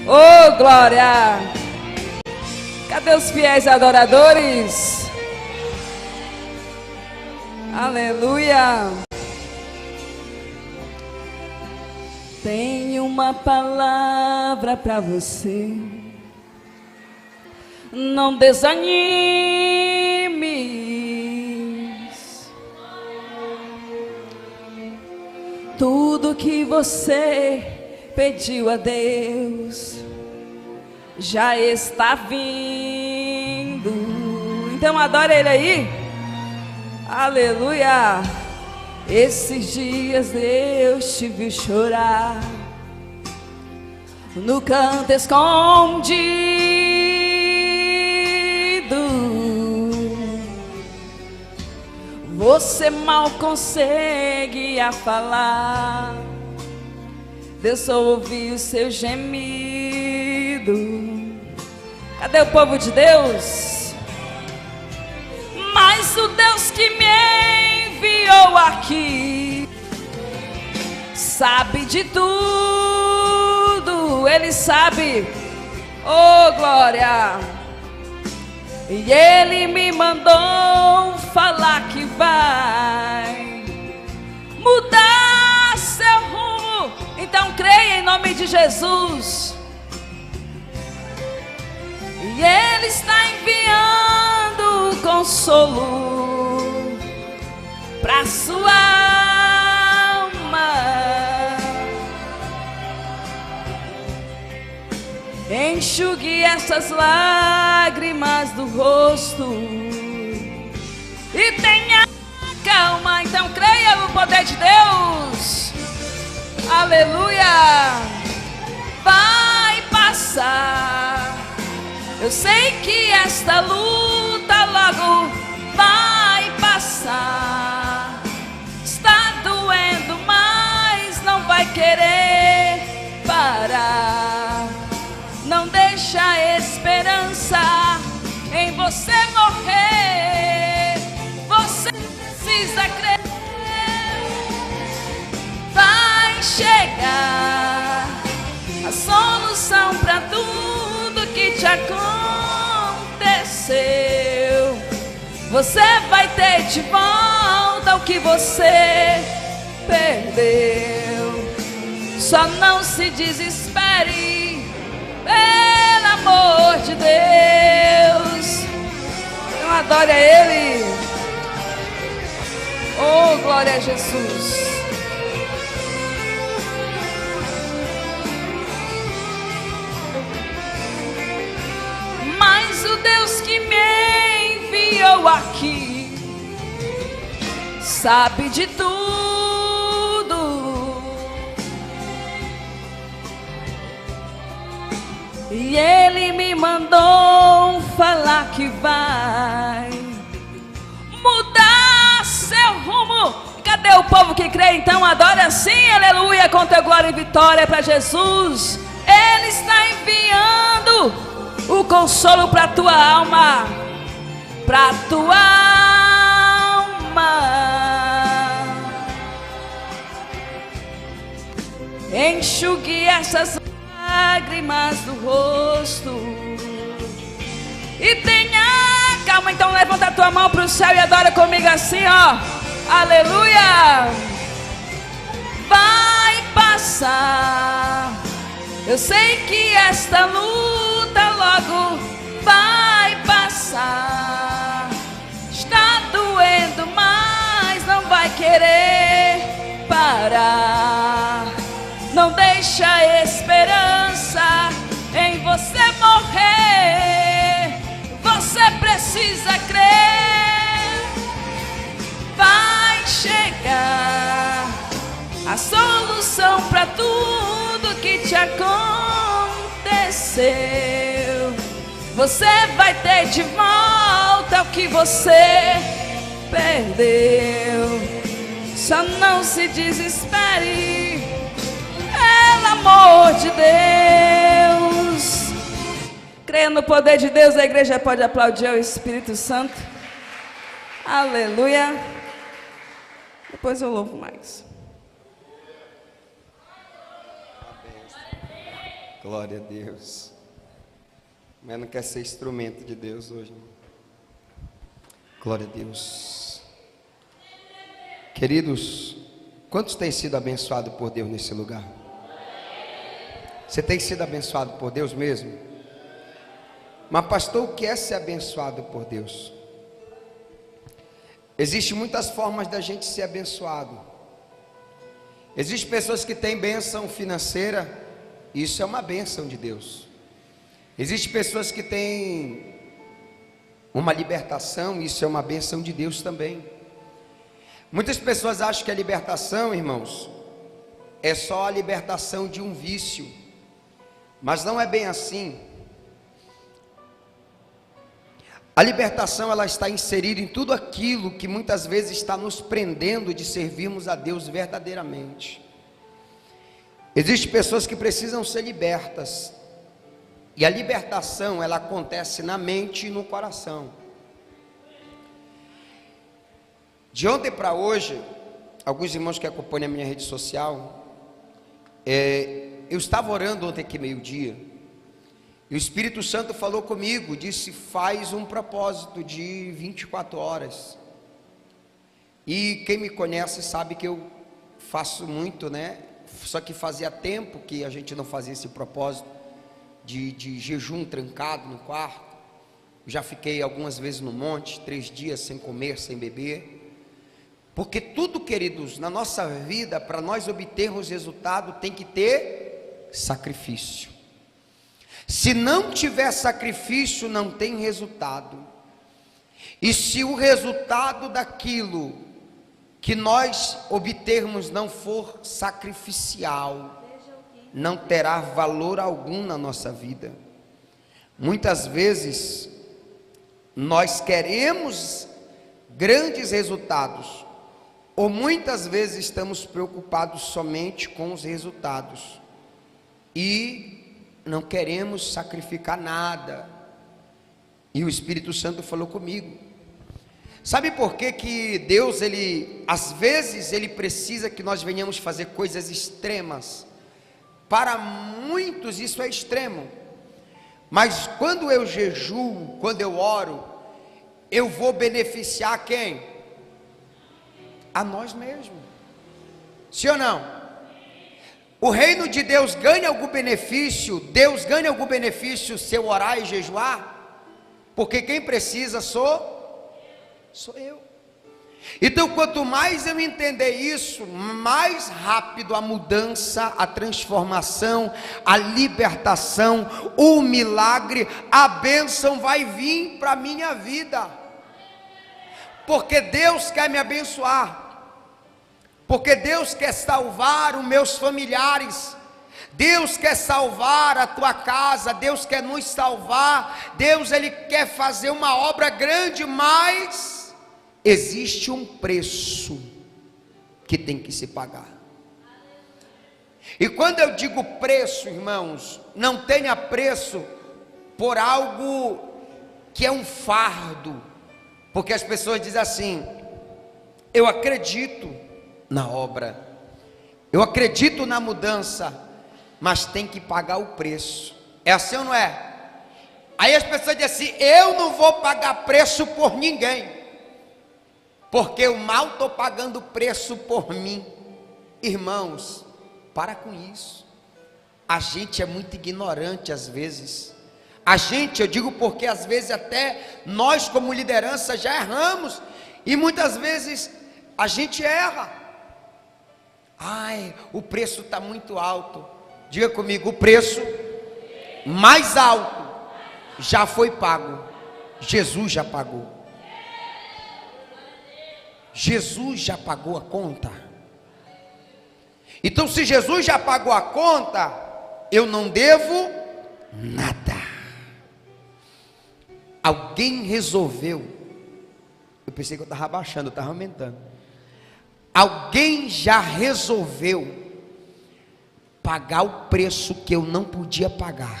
Oh, glória! Cadê os fiéis adoradores? Aleluia! Tenho uma palavra para você. Não desanimes. Tudo que você pediu a Deus já está vindo. Então adora Ele aí. Aleluia. Esses dias Deus te viu chorar no canto escondido. Você mal consegue a falar, Deus só ouviu o seu gemido. Cadê o povo de Deus? Mas o Deus que me enviou aqui sabe de tudo, Ele sabe, oh glória. E Ele me mandou falar que vai mudar seu rumo. Então creia em nome de Jesus. E Ele está enviando o consolo para sua alma. Enxugue essas lágrimas do rosto e tenha calma. Então creia no poder de Deus. Aleluia. Vai passar. Eu sei que esta luta logo vai passar. Está doendo, mas não vai querer parar. Não deixa a esperança em você morrer. Você precisa crer. Vai chegar a solução para tudo que te aconteceu. Você vai ter de volta o que você perdeu. Só não se desespere, pelo amor de Deus. Então adore a Ele. Oh, glória a Jesus. Mas o Deus que me enviou aqui sabe de tudo. E Ele me mandou falar que vai mudar seu rumo. Cadê o povo que crê? Então adora assim, aleluia, com teu glória e vitória para Jesus. Ele está enviando o consolo para tua alma, para tua alma. Enxugue essas lágrimas do rosto e tenha calma. Então levanta a tua mão para o céu e adora comigo assim, ó. Aleluia. Vai passar. Eu sei que esta luta logo vai passar. Está doendo, mas não vai querer parar. Não deixa a esperança em você morrer. Você precisa crer. Vai chegar a solução para tudo que te aconteceu. Você vai ter de volta o que você perdeu. Só não se desespere, pelo amor de Deus. Creia no poder de Deus. A igreja pode aplaudir ao Espírito Santo. Aleluia. Depois eu louvo mais. Glória a Deus. Mas não quer ser instrumento de Deus hoje, não. Glória a Deus. Queridos, quantos têm sido abençoados por Deus nesse lugar? Você tem sido abençoado por Deus mesmo? Mas pastor, o que é ser abençoado por Deus? Existem muitas formas da gente ser abençoado. Existem pessoas que têm bênção financeira, isso é uma bênção de Deus. Existem pessoas que têm uma libertação, isso é uma bênção de Deus também. Muitas pessoas acham que a libertação, irmãos, é só a libertação de um vício, mas não é bem assim. A libertação, ela está inserida em tudo aquilo que muitas vezes está nos prendendo de servirmos a Deus verdadeiramente. Existem pessoas que precisam ser libertas, e a libertação, ela acontece na mente e no coração. De ontem para hoje, alguns irmãos que acompanham a minha rede social, eu estava orando ontem aqui meio-dia, e o Espírito Santo falou comigo, disse: faz um propósito de 24 horas. E quem me conhece sabe que eu faço muito, né? Só que fazia tempo que a gente não fazia esse propósito de jejum trancado no quarto. Já fiquei algumas vezes no monte, 3 dias sem comer, sem beber. Porque tudo, queridos, na nossa vida, para nós obtermos resultado, tem que ter sacrifício. Se não tiver sacrifício, não tem resultado. E se o resultado daquilo que nós obtermos não for sacrificial, não terá valor algum na nossa vida. Muitas vezes nós queremos grandes resultados, ou muitas vezes estamos preocupados somente com os resultados e não queremos sacrificar nada. E o Espírito Santo falou comigo: sabe por que que Deus, às vezes ele precisa que nós venhamos fazer coisas extremas? Para muitos isso é extremo, mas quando eu jejuo, quando eu oro, eu vou beneficiar quem? A nós mesmos. Sim ou não? O reino de Deus ganha algum benefício, Deus ganha algum benefício se eu orar e jejuar? Porque quem precisa sou eu. Então, quanto mais eu entender isso, mais rápido a mudança, a transformação, a libertação, o milagre, a bênção vai vir para a minha vida. Porque Deus quer me abençoar, porque Deus quer salvar os meus familiares, Deus quer salvar a tua casa, Deus quer nos salvar, Deus ele quer fazer uma obra grande, mas existe um preço que tem que se pagar. E quando eu digo preço, irmãos, não tenha preço por algo que é um fardo, porque as pessoas dizem assim: eu acredito na obra, eu acredito na mudança, mas tem que pagar o preço. É assim ou não é? Aí as pessoas dizem assim: eu não vou pagar preço por ninguém, porque eu mal estou pagando preço por mim. Irmãos, para com isso. A gente é muito ignorante às vezes. Eu digo porque às vezes até nós como liderança já erramos, e muitas vezes a gente erra. Ai, o preço está muito alto. Diga comigo: o preço mais alto já foi pago. Jesus já pagou. Jesus já pagou a conta. Então, se Jesus já pagou a conta, eu não devo nada. Alguém resolveu, eu pensei que eu estava abaixando, eu estava aumentando. Alguém já resolveu pagar o preço que eu não podia pagar.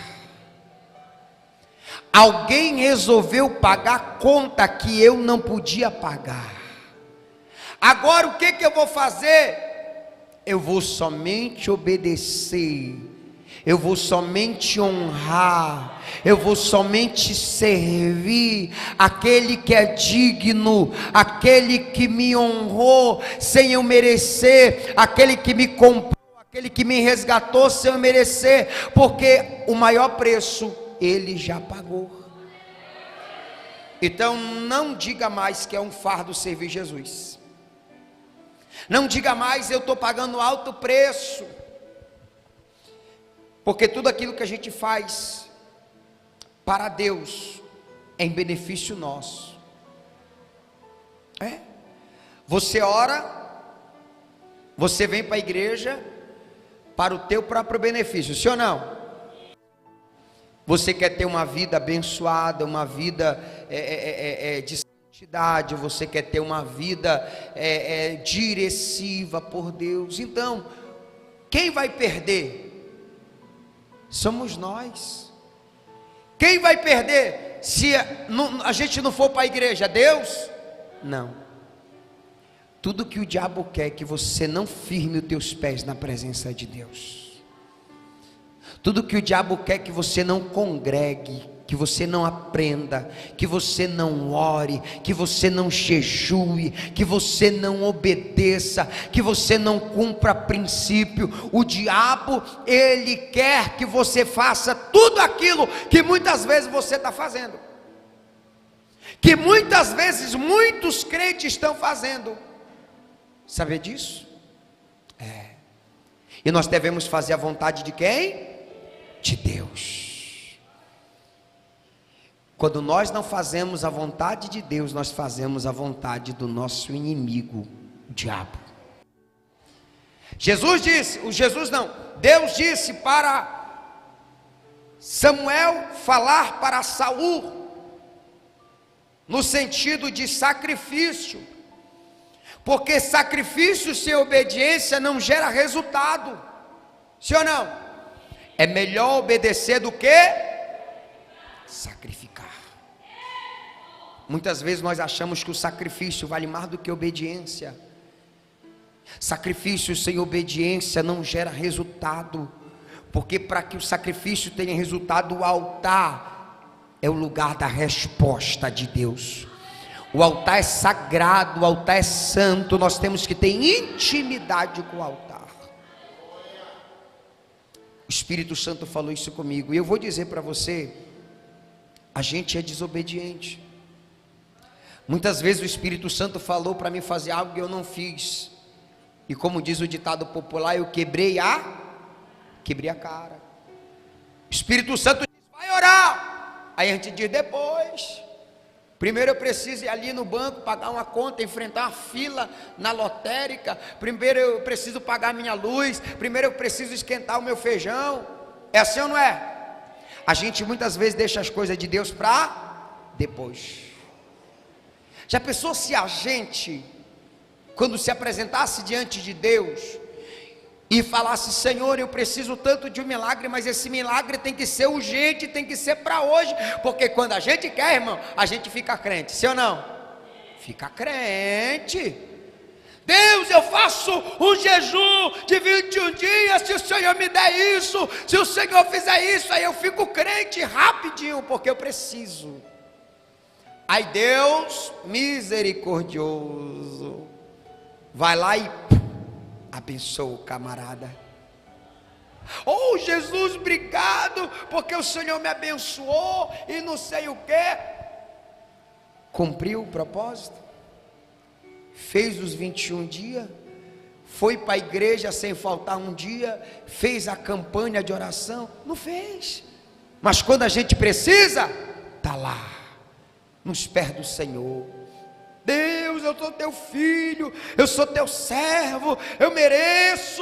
Alguém resolveu pagar a conta que eu não podia pagar. Agora o que eu vou fazer? Eu vou somente obedecer. eu vou somente honrar, eu vou somente servir aquele que é digno, aquele que me honrou sem eu merecer, aquele que me comprou, aquele que me resgatou sem eu merecer, porque o maior preço ele já pagou. Então não diga mais que é um fardo servir Jesus. Não diga mais eu estou pagando alto preço. Porque tudo aquilo que a gente faz para Deus é em benefício nosso. Você ora, você vem para a igreja para o teu próprio benefício, sim ou não? Você quer ter uma vida abençoada, uma vida de santidade, você quer ter uma vida diretiva por Deus. Então, quem vai perder? Somos nós. Quem vai perder se a gente não for para a igreja? Deus? Não. Tudo que o diabo quer é que você não firme os teus pés na presença de Deus. Tudo que o diabo quer é que você não congregue, que você não aprenda, que você não ore, que você não jejue, que você não obedeça, que você não cumpra princípio. O diabo, ele quer que você faça tudo aquilo que muitas vezes você está fazendo, que muitas vezes muitos crentes estão fazendo. Sabe disso? E nós devemos fazer a vontade de quem? De Deus. Quando nós não fazemos a vontade de Deus, nós fazemos a vontade do nosso inimigo, o diabo. Deus disse para Samuel falar para Saul, no sentido de sacrifício, porque sacrifício sem obediência não gera resultado, sim ou não? É melhor obedecer do que sacrificar. Muitas vezes nós achamos que o sacrifício vale mais do que a obediência. Sacrifício sem obediência não gera resultado, porque para que o sacrifício tenha resultado, o altar é o lugar da resposta de Deus. O altar é sagrado, o altar é santo, nós temos que ter intimidade com o altar. O Espírito Santo falou isso comigo, e eu vou dizer para você, a gente é desobediente. Muitas vezes o Espírito Santo falou para mim fazer algo que eu não fiz, e como diz o ditado popular, eu quebrei a cara. O Espírito Santo diz, vai orar, aí a gente diz, depois. Primeiro eu preciso ir ali no banco, pagar uma conta, enfrentar uma fila na lotérica. Primeiro eu preciso pagar minha luz. Primeiro eu preciso esquentar o meu feijão. É assim ou não é? A gente muitas vezes deixa as coisas de Deus para depois. Já pensou se a gente, quando se apresentasse diante de Deus e falasse, Senhor, eu preciso tanto de um milagre, mas esse milagre tem que ser urgente, tem que ser para hoje, porque quando a gente quer, irmão, a gente fica crente, sim ou não? Fica crente. Deus, eu faço um jejum de 21 dias, se o Senhor me der isso, se o Senhor fizer isso, aí eu fico crente rapidinho, porque eu preciso. Aí Deus, misericordioso, vai lá e abençoa o camarada. Oh Jesus, obrigado, porque o Senhor me abençoou e não sei o que. Cumpriu o propósito, fez os 21 dias, foi para a igreja sem faltar um dia, fez a campanha de oração, não fez, mas quando a gente precisa, está lá, nos pés do Senhor. Deus, eu sou teu filho, eu sou teu servo, eu mereço.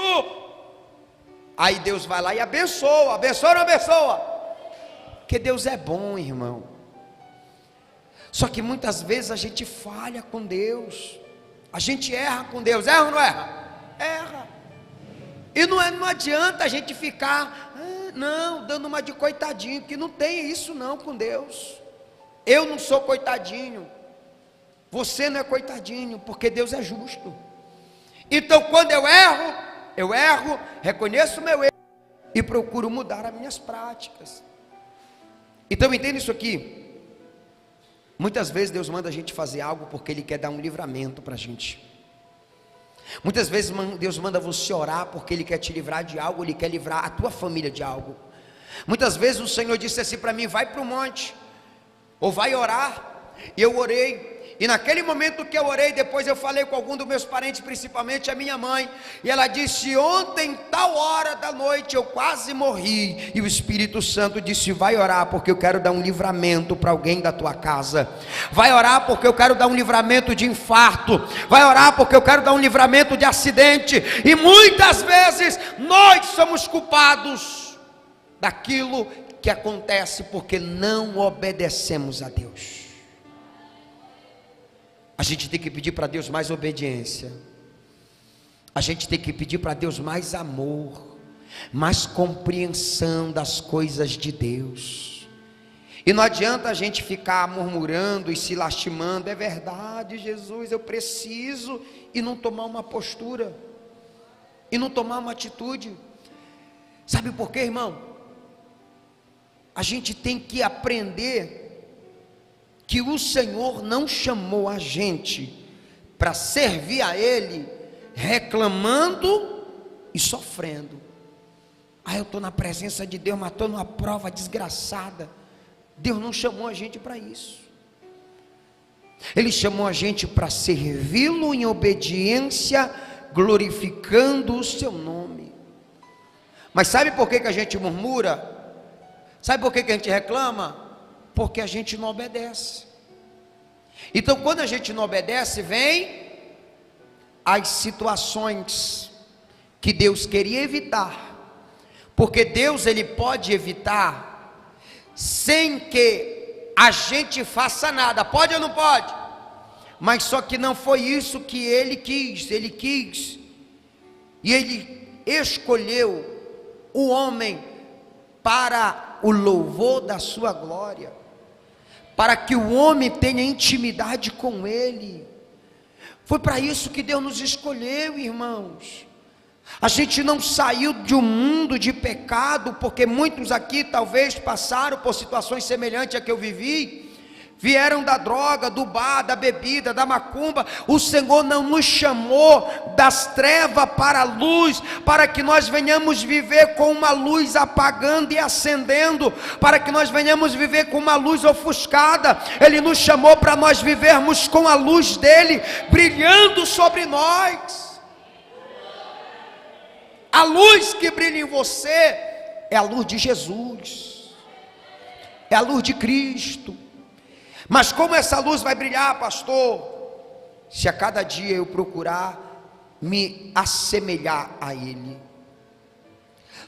Aí Deus vai lá e abençoa, abençoa ou não abençoa? Porque Deus é bom, irmão. Só que muitas vezes a gente falha com Deus, a gente erra com Deus, erra ou não erra? Erra. E não adianta a gente ficar, não, dando uma de coitadinho, que não tem isso não com Deus. Eu não sou coitadinho, você não é coitadinho, porque Deus é justo. Então quando eu erro, reconheço o meu erro, e procuro mudar as minhas práticas. Então entenda isso aqui. Muitas vezes Deus manda a gente fazer algo porque Ele quer dar um livramento para a gente. Muitas vezes Deus manda você orar porque Ele quer te livrar de algo, Ele quer livrar a tua família de algo. Muitas vezes o Senhor disse assim para mim: vai para o monte, ou vai orar. E eu orei. E naquele momento que eu orei, depois eu falei com algum dos meus parentes, principalmente a minha mãe, e ela disse: ontem, tal hora da noite, eu quase morri. E o Espírito Santo disse: vai orar, porque eu quero dar um livramento para alguém da tua casa. Vai orar, porque eu quero dar um livramento de infarto. Vai orar, porque eu quero dar um livramento de acidente. E muitas vezes nós somos culpados daquilo que acontece porque não obedecemos a Deus. A gente tem que pedir para Deus mais obediência. A gente tem que pedir para Deus mais amor, mais compreensão das coisas de Deus. E não adianta a gente ficar murmurando e se lastimando. É verdade, Jesus, eu preciso, e não tomar uma postura, e não tomar uma atitude. Sabe por quê, irmão? A gente tem que aprender que o Senhor não chamou a gente para servir a Ele reclamando e sofrendo. Eu estou na presença de Deus, mas estou numa prova desgraçada. Deus não chamou a gente para isso. Ele chamou a gente para servi-lo em obediência, glorificando o seu nome. Mas sabe por que a gente murmura? Sabe por que a gente reclama? Porque a gente não obedece. Então quando a gente não obedece, vem as situações que Deus queria evitar. Porque Deus, Ele pode evitar sem que a gente faça nada. Pode ou não pode? Mas só que não foi isso que Ele quis. Ele quis, e Ele escolheu o homem para o louvor da sua glória, para que o homem tenha intimidade com Ele. Foi para isso que Deus nos escolheu, irmãos. A gente não saiu de um mundo de pecado, porque muitos aqui talvez passaram por situações semelhantes a que eu vivi, vieram da droga, do bar, da bebida, da macumba. O Senhor não nos chamou das trevas para a luz, para que nós venhamos viver com uma luz apagando e acendendo, para que nós venhamos viver com uma luz ofuscada. Ele nos chamou para nós vivermos com a luz dele brilhando sobre nós. A luz que brilha em você é a luz de Jesus, é a luz de Cristo. Mas como essa luz vai brilhar, pastor? Se a cada dia eu procurar me assemelhar a Ele.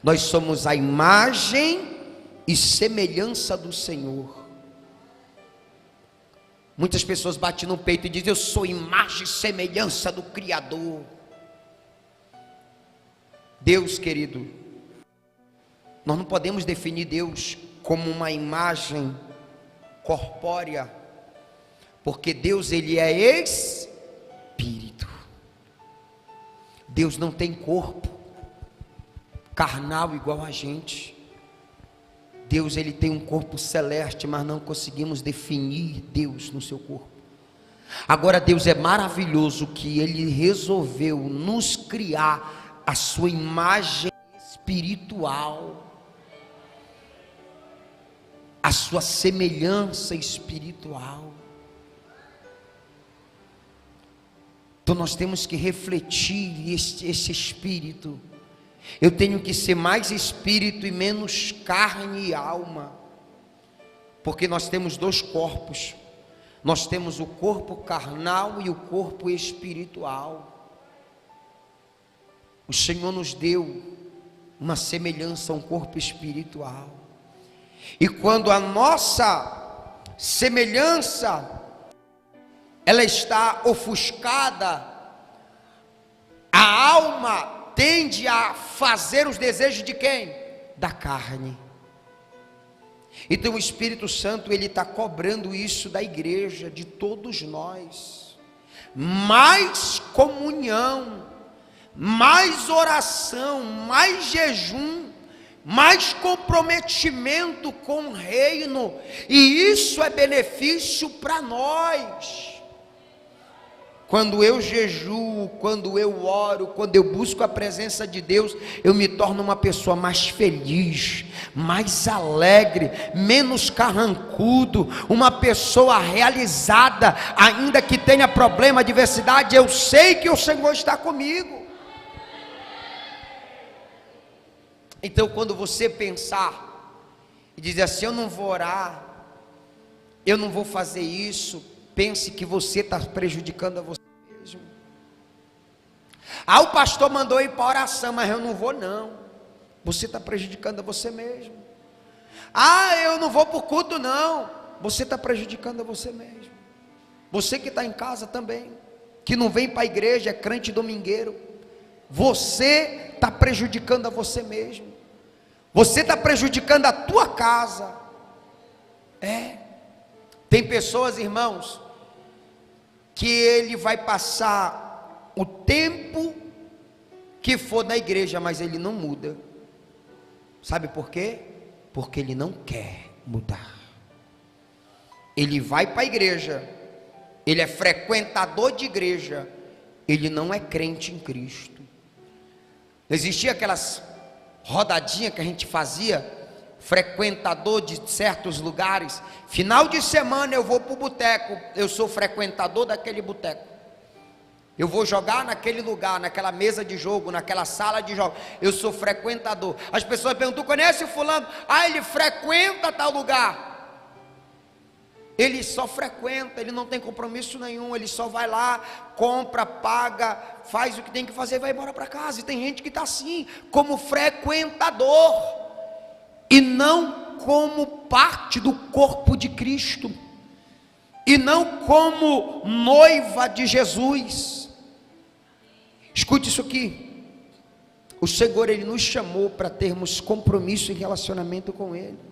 Nós somos a imagem e semelhança do Senhor. Muitas pessoas batem no peito e dizem: eu sou imagem e semelhança do Criador. Deus, querido, nós não podemos definir Deus como uma imagem corpórea, porque Deus, Ele é espírito. Deus não tem corpo carnal igual a gente. Deus, Ele tem um corpo celeste, mas não conseguimos definir Deus no seu corpo. Agora Deus é maravilhoso que Ele resolveu nos criar a sua imagem espiritual, a sua semelhança espiritual. Então nós temos que refletir esse espírito. Eu tenho que ser mais espírito e menos carne e alma, porque nós temos dois corpos. Nós temos o corpo carnal e o corpo espiritual. O Senhor nos deu uma semelhança a um corpo espiritual. E quando a nossa semelhança ela está ofuscada, a alma tende a fazer os desejos de quem? Da carne. Então o Espírito Santo, ele está cobrando isso da igreja, de todos nós. Mais comunhão, mais oração, mais jejum, mais comprometimento com o reino, e isso é benefício para nós. Quando eu jejuo, quando eu oro, quando eu busco a presença de Deus, eu me torno uma pessoa mais feliz, mais alegre, menos carrancudo, uma pessoa realizada, ainda que tenha problema, adversidade, eu sei que o Senhor está comigo. Então, quando você pensar e dizer assim, eu não vou orar, eu não vou fazer isso, pense que você está prejudicando a você mesmo. O pastor mandou ir para a oração, mas eu não vou não. Você está prejudicando a você mesmo. Eu não vou para o culto não. Você está prejudicando a você mesmo. Você que está em casa também, que não vem para a igreja, é crente domingueiro, você está prejudicando a você mesmo. Você está prejudicando a tua casa. Tem pessoas, irmãos, que ele vai passar o tempo que for na igreja, mas ele não muda. Sabe por quê? Porque ele não quer mudar. Ele vai para a igreja, ele é frequentador de igreja, ele não é crente em Cristo. Existia aquelas rodadinhas que a gente fazia, frequentador de certos lugares. Final de semana eu vou para o boteco, eu sou frequentador daquele boteco. Eu vou jogar naquele lugar, naquela mesa de jogo, naquela sala de jogo, eu sou frequentador. As pessoas perguntam, tu conhece o fulano? Ele frequenta tal lugar. Ele só frequenta, ele não tem compromisso nenhum, ele só vai lá, compra, paga, faz o que tem que fazer e vai embora para casa. E tem gente que está assim, como frequentador, e não como parte do corpo de Cristo, e não como noiva de Jesus. Escute isso aqui, o Senhor, Ele nos chamou para termos compromisso e relacionamento com Ele.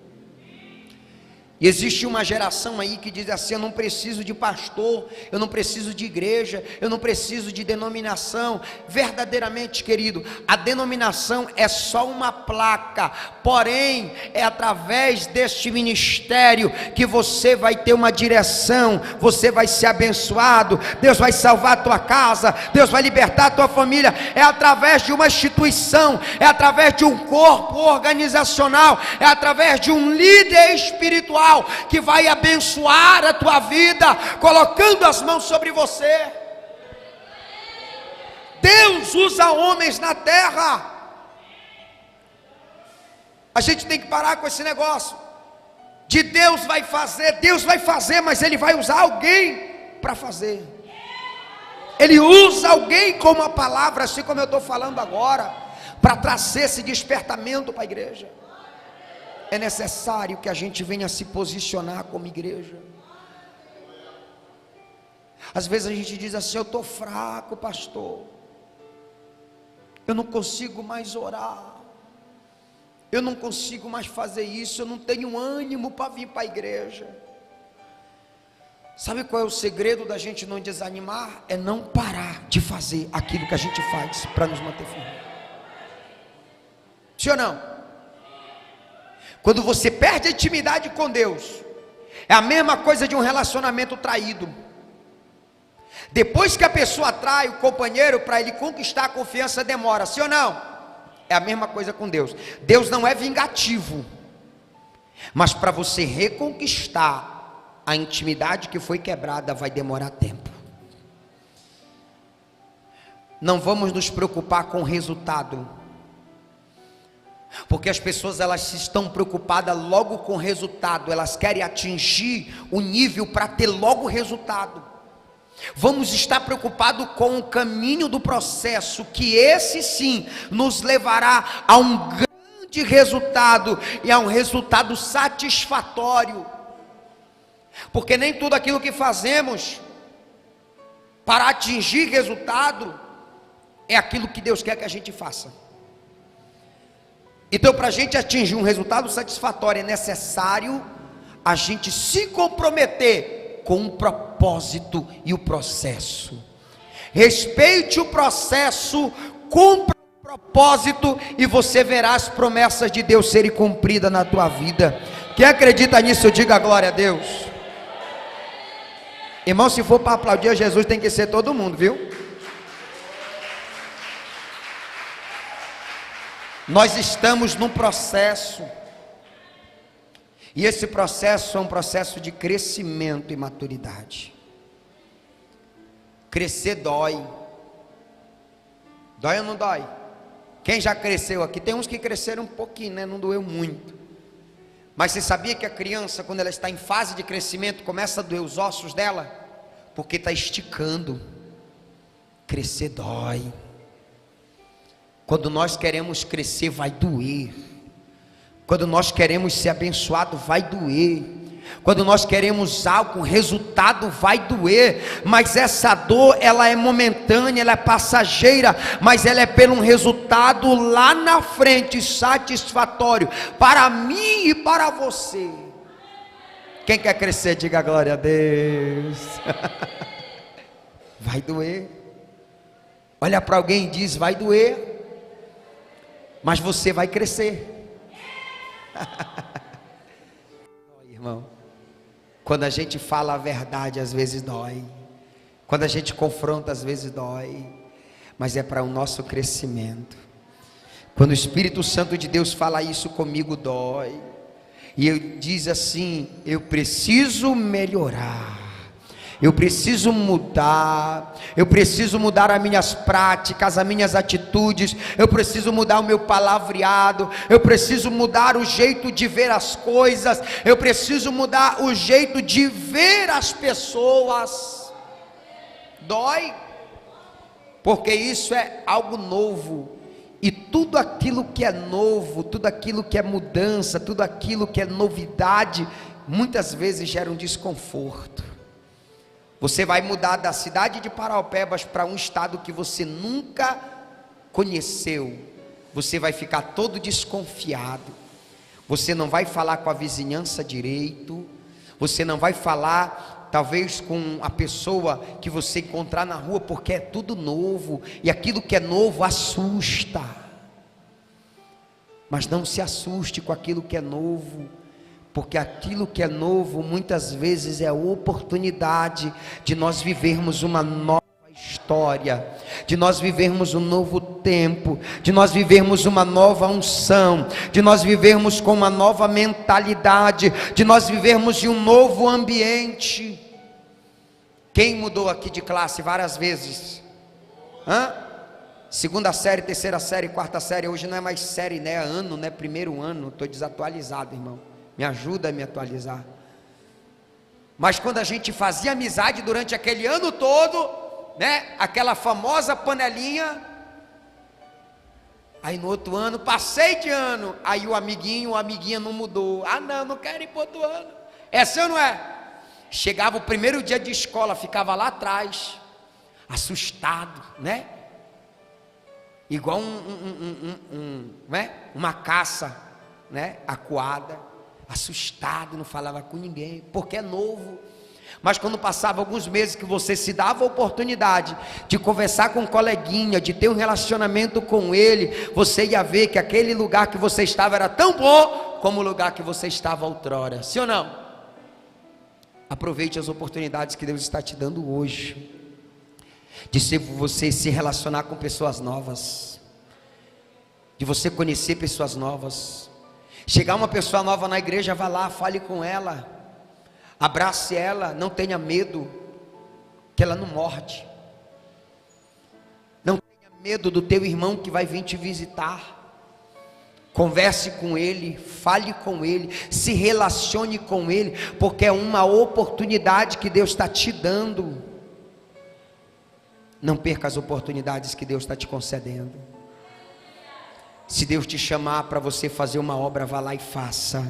E existe uma geração aí que diz assim, eu não preciso de pastor, eu não preciso de igreja, eu não preciso de denominação. Verdadeiramente, querido, a denominação é só uma placa, porém é através deste ministério que você vai ter uma direção, você vai ser abençoado, Deus vai salvar a tua casa, Deus vai libertar a tua família. É através de uma instituição, é através de um corpo organizacional, é através de um líder espiritual que vai abençoar a tua vida, colocando as mãos sobre você. Deus usa homens na terra. A gente tem que parar com esse negócio de Deus vai fazer, mas Ele vai usar alguém para fazer. Ele usa alguém como a palavra, assim como eu estou falando agora, para trazer esse despertamento para a igreja. É necessário que a gente venha se posicionar como igreja. Às vezes a gente diz assim, eu estou fraco, pastor, eu não consigo mais orar, eu não consigo mais fazer isso, eu não tenho ânimo para vir para a igreja. Sabe qual é o segredo da gente não desanimar? É não parar de fazer aquilo que a gente faz para nos manter firmes. Sim ou não? Quando você perde a intimidade com Deus, é a mesma coisa de um relacionamento traído. Depois que a pessoa trai o companheiro, para ele conquistar a confiança demora, sim ou não? É a mesma coisa com Deus. Deus não é vingativo, mas para você reconquistar a intimidade que foi quebrada, vai demorar tempo. Não vamos nos preocupar com o resultado, porque as pessoas elas estão preocupadas logo com o resultado, elas querem atingir o nível para ter logo o resultado. Vamos estar preocupados com o caminho do processo, que esse sim nos levará a um grande resultado e a um resultado satisfatório. Porque nem tudo aquilo que fazemos para atingir resultado é aquilo que Deus quer que a gente faça. Então, para a gente atingir um resultado satisfatório, é necessário a gente se comprometer com o propósito e o processo. Respeite o processo, cumpra o propósito e você verá as promessas de Deus serem cumpridas na tua vida. Quem acredita nisso, diga glória a Deus. Irmão, se for para aplaudir a Jesus, tem que ser todo mundo, viu? Nós estamos num processo, e esse processo é um processo de crescimento e maturidade. Crescer dói. Dói ou não dói? Quem já cresceu aqui? Tem uns que cresceram um pouquinho, né? Não doeu muito. Mas você sabia que a criança, quando ela está em fase de crescimento, começa a doer os ossos dela? Porque está esticando. Crescer dói. Quando nós queremos crescer, vai doer. Quando nós queremos ser abençoado, vai doer. Quando nós queremos algo, o resultado vai doer. Mas essa dor, ela é momentânea, ela é passageira, mas ela é pelo um resultado lá na frente, satisfatório, para mim e para você. Quem quer crescer, diga glória a Deus. Vai doer. Olha para alguém e diz, vai doer, mas você vai crescer. Irmão, quando a gente fala a verdade, às vezes dói. Quando a gente confronta, às vezes dói. Mas é para o nosso crescimento. Quando o Espírito Santo de Deus fala isso comigo, dói. E ele diz assim, eu preciso melhorar. Eu preciso mudar as minhas práticas, as minhas atitudes, eu preciso mudar o meu palavreado, eu preciso mudar o jeito de ver as coisas, eu preciso mudar o jeito de ver as pessoas. Dói, porque isso é algo novo, e tudo aquilo que é novo, tudo aquilo que é mudança, tudo aquilo que é novidade, muitas vezes gera um desconforto. Você vai mudar da cidade de Paraupebas para um estado que você nunca conheceu. Você vai ficar todo desconfiado. Você não vai falar com a vizinhança direito. Você não vai falar, talvez, com a pessoa que você encontrar na rua, porque é tudo novo. E aquilo que é novo assusta. Mas não se assuste com aquilo que é novo. Porque aquilo que é novo, muitas vezes é a oportunidade de nós vivermos uma nova história, de nós vivermos um novo tempo, de nós vivermos uma nova unção, de nós vivermos com uma nova mentalidade, de nós vivermos em um novo ambiente. Quem mudou aqui de classe várias vezes? Segunda série, terceira série, quarta série, hoje não é mais série, né? Ano, né? Primeiro ano, estou desatualizado, irmão. Me ajuda a me atualizar. Mas quando a gente fazia amizade durante aquele ano todo, né? Aquela famosa panelinha. Aí no outro ano, passei de ano. Aí o amiguinho, a amiguinha não mudou. Ah não, não quero ir para outro ano. É assim ou não é? Chegava o primeiro dia de escola, ficava lá atrás, assustado, né? Igual né? Uma caça, né? Acuada. Assustado, não falava com ninguém, porque é novo. Mas quando passava alguns meses que você se dava a oportunidade de conversar com um coleguinha, de ter um relacionamento com ele, você ia ver que aquele lugar que você estava era tão bom como o lugar que você estava outrora. Sim ou não? Aproveite as oportunidades que Deus está te dando hoje, de você se relacionar com pessoas novas, de você conhecer pessoas novas. Chegar uma pessoa nova na igreja, vá lá, fale com ela, abrace ela, não tenha medo, que ela não morde. Não tenha medo do teu irmão que vai vir te visitar. Converse com ele, fale com ele, se relacione com ele, porque é uma oportunidade que Deus está te dando. Não perca as oportunidades que Deus está te concedendo. Se Deus te chamar para você fazer uma obra, vá lá e faça.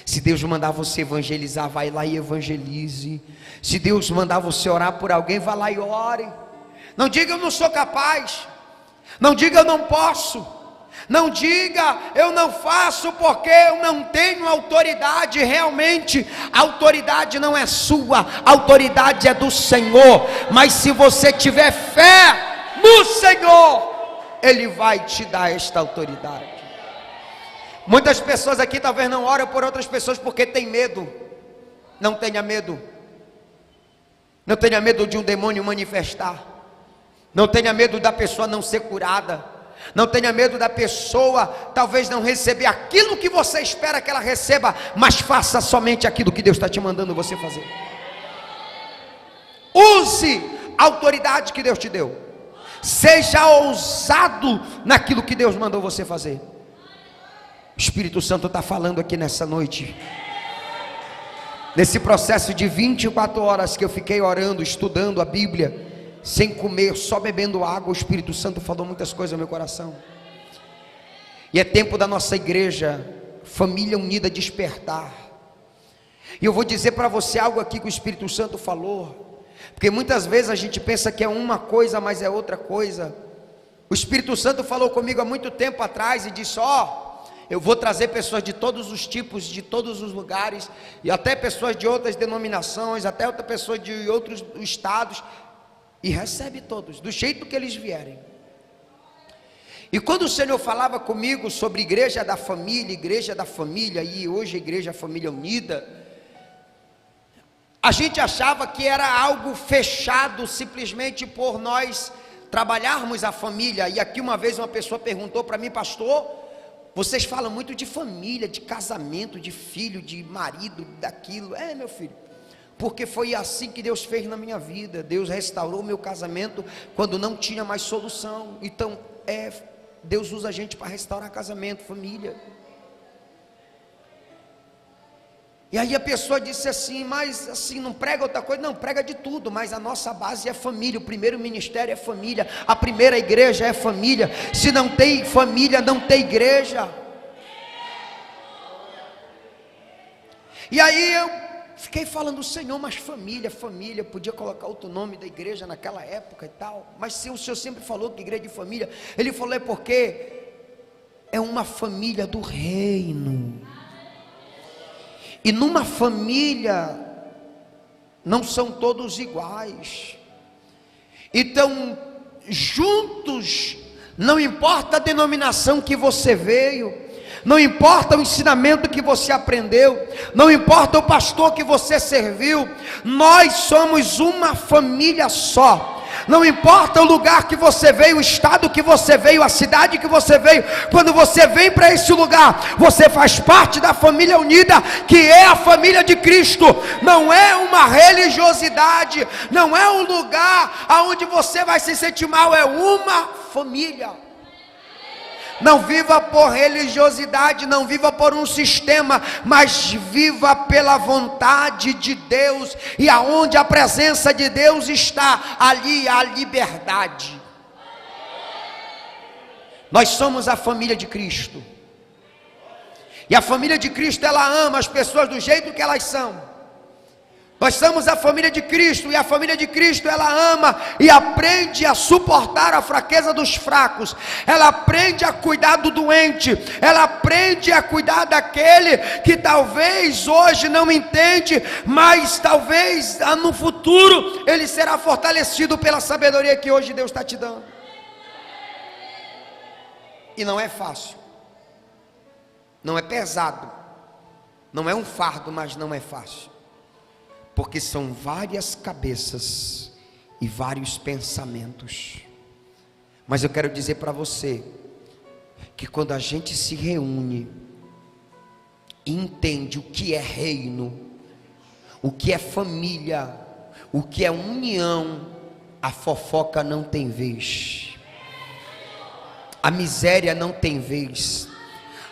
Se Deus mandar você evangelizar, vai lá e evangelize. Se Deus mandar você orar por alguém, vá lá e ore. Não diga eu não sou capaz. Não diga eu não posso. Não diga eu não faço porque eu não tenho autoridade. Realmente a autoridade não é sua, a autoridade é do Senhor. Mas se você tiver fé no Senhor, Ele vai te dar esta autoridade. Muitas pessoas aqui talvez não oram por outras pessoas porque tem medo. Não tenha medo. Não tenha medo de um demônio manifestar. Não tenha medo da pessoa não ser curada. Não tenha medo da pessoa talvez não receber aquilo que você espera que ela receba, mas faça somente aquilo que Deus está te mandando você fazer. Use a autoridade que Deus te deu. Seja ousado naquilo que Deus mandou você fazer. O Espírito Santo está falando aqui nessa noite. Nesse processo de 24 horas que eu fiquei orando, estudando a Bíblia, sem comer, só bebendo água, o Espírito Santo falou muitas coisas no meu coração. E é tempo da nossa igreja, família unida, despertar. E eu vou dizer para você algo aqui que o Espírito Santo falou, porque muitas vezes a gente pensa que é uma coisa, mas é outra coisa. O Espírito Santo falou comigo há muito tempo atrás e disse: eu vou trazer pessoas de todos os tipos, de todos os lugares, e até pessoas de outras denominações, até outra pessoa de outros estados, e recebe todos, do jeito que eles vierem. E quando o Senhor falava comigo sobre igreja da família, e hoje a igreja Família Unida, a gente achava que era algo fechado, simplesmente por nós trabalharmos a família. E aqui uma vez uma pessoa perguntou para mim: pastor, vocês falam muito de família, de casamento, de filho, de marido, daquilo. É, meu filho, porque foi assim que Deus fez na minha vida. Deus restaurou meu casamento quando não tinha mais solução. Então, Deus usa a gente para restaurar casamento, família. E aí a pessoa disse assim: mas assim, não prega outra coisa? Não, prega de tudo, mas a nossa base é família. O primeiro ministério é família, a primeira igreja é família. Se não tem família, não tem igreja. E aí eu fiquei falando: Senhor, mas família, podia colocar outro nome da igreja naquela época e tal, mas se o Senhor sempre falou que igreja de família. Ele falou: é porque é uma família do reino. E numa família não são todos iguais. Então, juntos, não importa a denominação que você veio, não importa o ensinamento que você aprendeu, não importa o pastor que você serviu, nós somos uma família só. Não importa o lugar que você veio, o estado que você veio, a cidade que você veio, quando você vem para esse lugar, você faz parte da família unida, que é a família de Cristo. Não é uma religiosidade, não é um lugar aonde você vai se sentir mal, é uma família. Não viva por religiosidade, não viva por um sistema, mas viva pela vontade de Deus. E aonde a presença de Deus está, ali há liberdade. Nós somos a família de Cristo. E a família de Cristo, ela ama as pessoas do jeito que elas são. Nós somos a família de Cristo, e a família de Cristo, ela ama e aprende a suportar a fraqueza dos fracos. Ela aprende a cuidar do doente. Ela aprende a cuidar daquele que talvez hoje não entende, mas talvez no futuro ele será fortalecido pela sabedoria que hoje Deus está te dando. E não é fácil, não é pesado, não é um fardo, mas não é fácil. Porque são várias cabeças e vários pensamentos. Mas eu quero dizer para você, que quando a gente se reúne, e entende o que é reino, o que é família, o que é união, a fofoca não tem vez, a miséria não tem vez,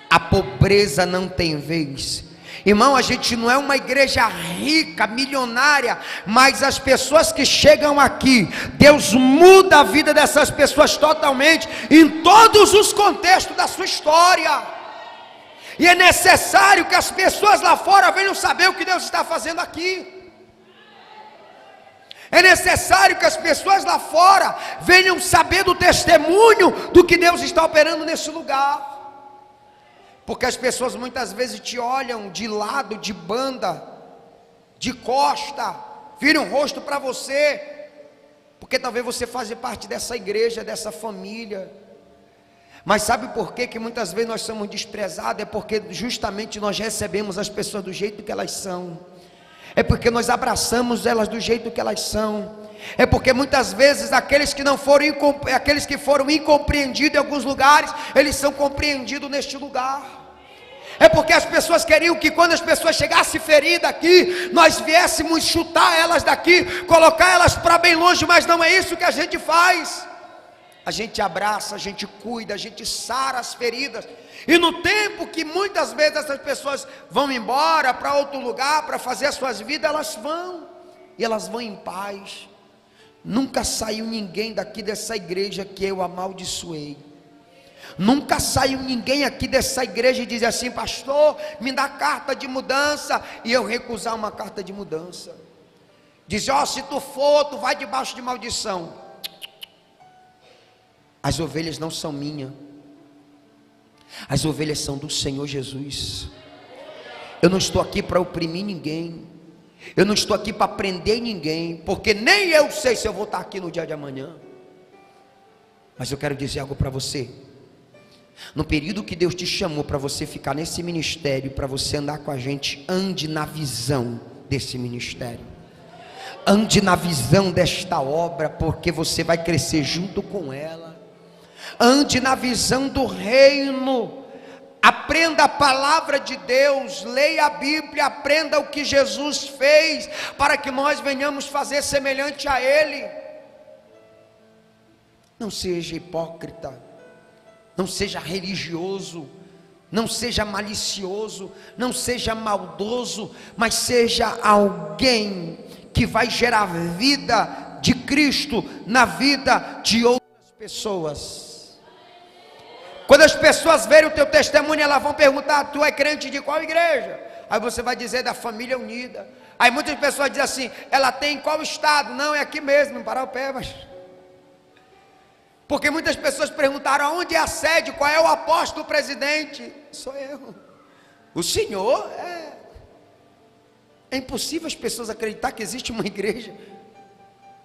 a pobreza não tem vez. Irmão, a gente não é uma igreja rica, milionária, mas as pessoas que chegam aqui, Deus muda a vida dessas pessoas totalmente, em todos os contextos da sua história. E é necessário que as pessoas lá fora venham saber o que Deus está fazendo aqui. É necessário que as pessoas lá fora venham saber do testemunho do que Deus está operando nesse lugar. Porque as pessoas muitas vezes te olham de lado, de banda, de costa, viram o rosto para você, porque talvez você faça parte dessa igreja, dessa família, Mas sabe por que muitas vezes nós somos desprezados? É porque justamente nós recebemos as pessoas do jeito que elas são. É porque nós abraçamos elas do jeito que elas são. É porque muitas vezes aqueles que foram incompreendidos em alguns lugares, eles são compreendidos neste lugar. É porque as pessoas queriam que quando as pessoas chegassem feridas aqui, nós viéssemos chutar elas daqui, colocar elas para bem longe, mas não é isso que a gente faz. A gente abraça, a gente cuida, a gente sara as feridas. E no tempo que muitas vezes essas pessoas vão embora para outro lugar, para fazer as suas vidas, elas vão. E elas vão em paz. Nunca saiu ninguém daqui dessa igreja que eu amaldiçoei. Nunca saiu ninguém aqui dessa igreja e dizer assim: pastor, me dá carta de mudança, e eu recusar uma carta de mudança. Diz: ó, se tu for, tu vai debaixo de maldição. As ovelhas não são minhas. As ovelhas são do Senhor Jesus. Eu não estou aqui para oprimir ninguém. Eu não estou aqui para prender ninguém, porque nem eu sei se eu vou estar aqui no dia de amanhã. Mas eu quero dizer algo para você. No período que Deus te chamou para você ficar nesse ministério, para você andar com a gente, ande na visão desse ministério. Ande na visão desta obra, porque você vai crescer junto com ela. Ande na visão do reino. Aprenda a palavra de Deus, leia a Bíblia, aprenda o que Jesus fez, para que nós venhamos fazer semelhante a Ele. Não seja hipócrita, não seja religioso, não seja malicioso, não seja maldoso, mas seja alguém que vai gerar vida de Cristo na vida de outras pessoas. Quando as pessoas verem o teu testemunho, elas vão perguntar: tu é crente de qual igreja? Aí você vai dizer: da Família Unida. Aí muitas pessoas dizem assim: ela tem em qual estado? Não, é aqui mesmo, em Paraupebas. Porque muitas pessoas perguntaram: aonde é a sede? Qual é o apóstolo presidente? Sou eu. O Senhor é impossível as pessoas acreditar que existe uma igreja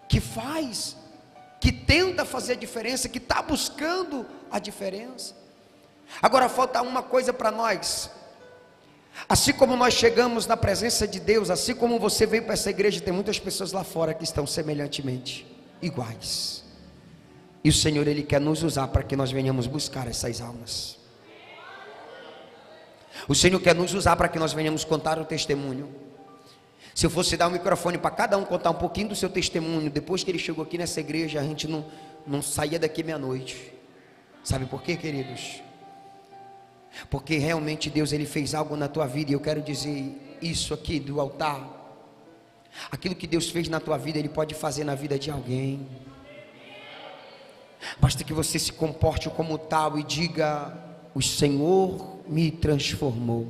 que faz, que tenta fazer a diferença, que está buscando a diferença. Agora falta uma coisa para nós. Assim como nós chegamos na presença de Deus, assim como você veio para essa igreja, tem muitas pessoas lá fora que estão semelhantemente iguais. E o Senhor, Ele quer nos usar para que nós venhamos buscar essas almas. O Senhor quer nos usar para que nós venhamos contar o testemunho. Se eu fosse dar o microfone para cada um contar um pouquinho do seu testemunho, depois que ele chegou aqui nessa igreja, a gente não saía daqui meia-noite. Sabe por quê, queridos? Porque realmente Deus, Ele fez algo na tua vida. E eu quero dizer isso aqui do altar. Aquilo que Deus fez na tua vida, Ele pode fazer na vida de alguém. Basta que você se comporte como tal e diga: o Senhor me transformou.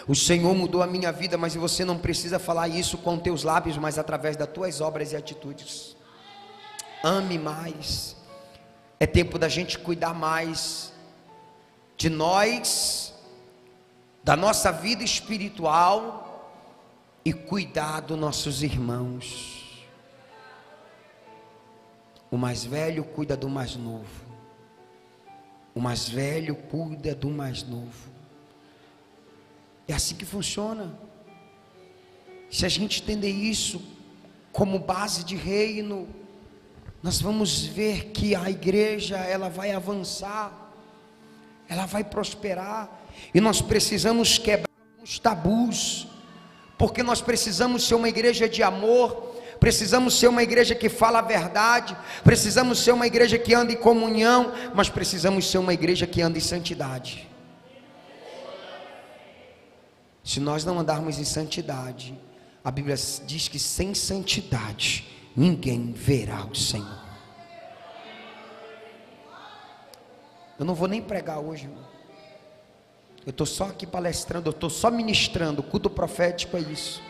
O Senhor mudou a minha vida. Mas você não precisa falar isso com teus lábios, mas através das tuas obras e atitudes. Ame mais. É tempo da gente cuidar mais de nós, da nossa vida espiritual, e cuidar dos nossos irmãos. O mais velho cuida do mais novo. O mais velho cuida do mais novo. É assim que funciona. Se a gente entender isso como base de reino, nós vamos ver que a igreja, ela vai avançar, ela vai prosperar. E nós precisamos quebrar os tabus, porque nós precisamos ser uma igreja de amor. Precisamos ser uma igreja que fala a verdade. Precisamos ser uma igreja que anda em comunhão. Mas precisamos ser uma igreja que anda em santidade. Se nós não andarmos em santidade, a Bíblia diz que sem santidade ninguém verá o Senhor. Eu não vou nem pregar hoje, irmão. Eu estou só aqui palestrando, eu estou só ministrando. Culto profético é isso.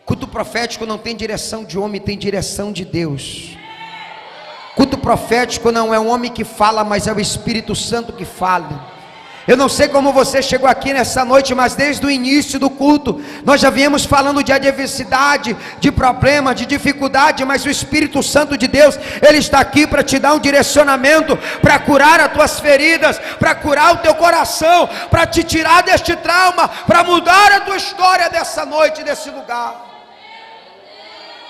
Culto profético não tem direção de homem, tem direção de Deus. Culto profético não é um homem que fala, mas é o Espírito Santo que fala. Eu não sei como você chegou aqui nessa noite, mas desde o início do culto, nós já viemos falando de adversidade, de problema, de dificuldade, mas o Espírito Santo de Deus, Ele está aqui para te dar um direcionamento, para curar as tuas feridas, para curar o teu coração, para te tirar deste trauma, para mudar a tua história dessa noite, desse lugar.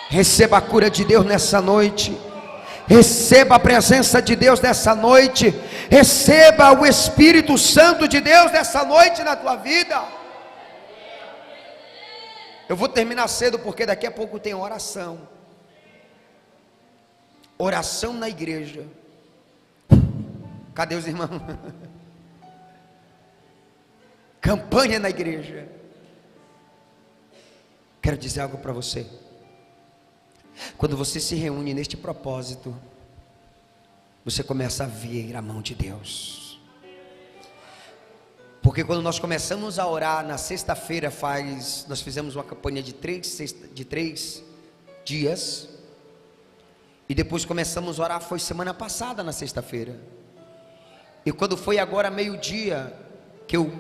Receba a cura de Deus nessa noite. Receba a presença de Deus nessa noite. Receba o Espírito Santo de Deus nessa noite na tua vida. Eu vou terminar cedo porque daqui a pouco tem oração. Oração na igreja. Cadê os irmãos? Campanha na igreja. Quero dizer algo para você. Quando você se reúne neste propósito, você começa a ver a mão de Deus. Porque quando nós começamos a orar na sexta-feira, nós fizemos uma campanha de 3 dias, e depois começamos a orar, foi semana passada na sexta-feira, e quando foi agora meio-dia, que eu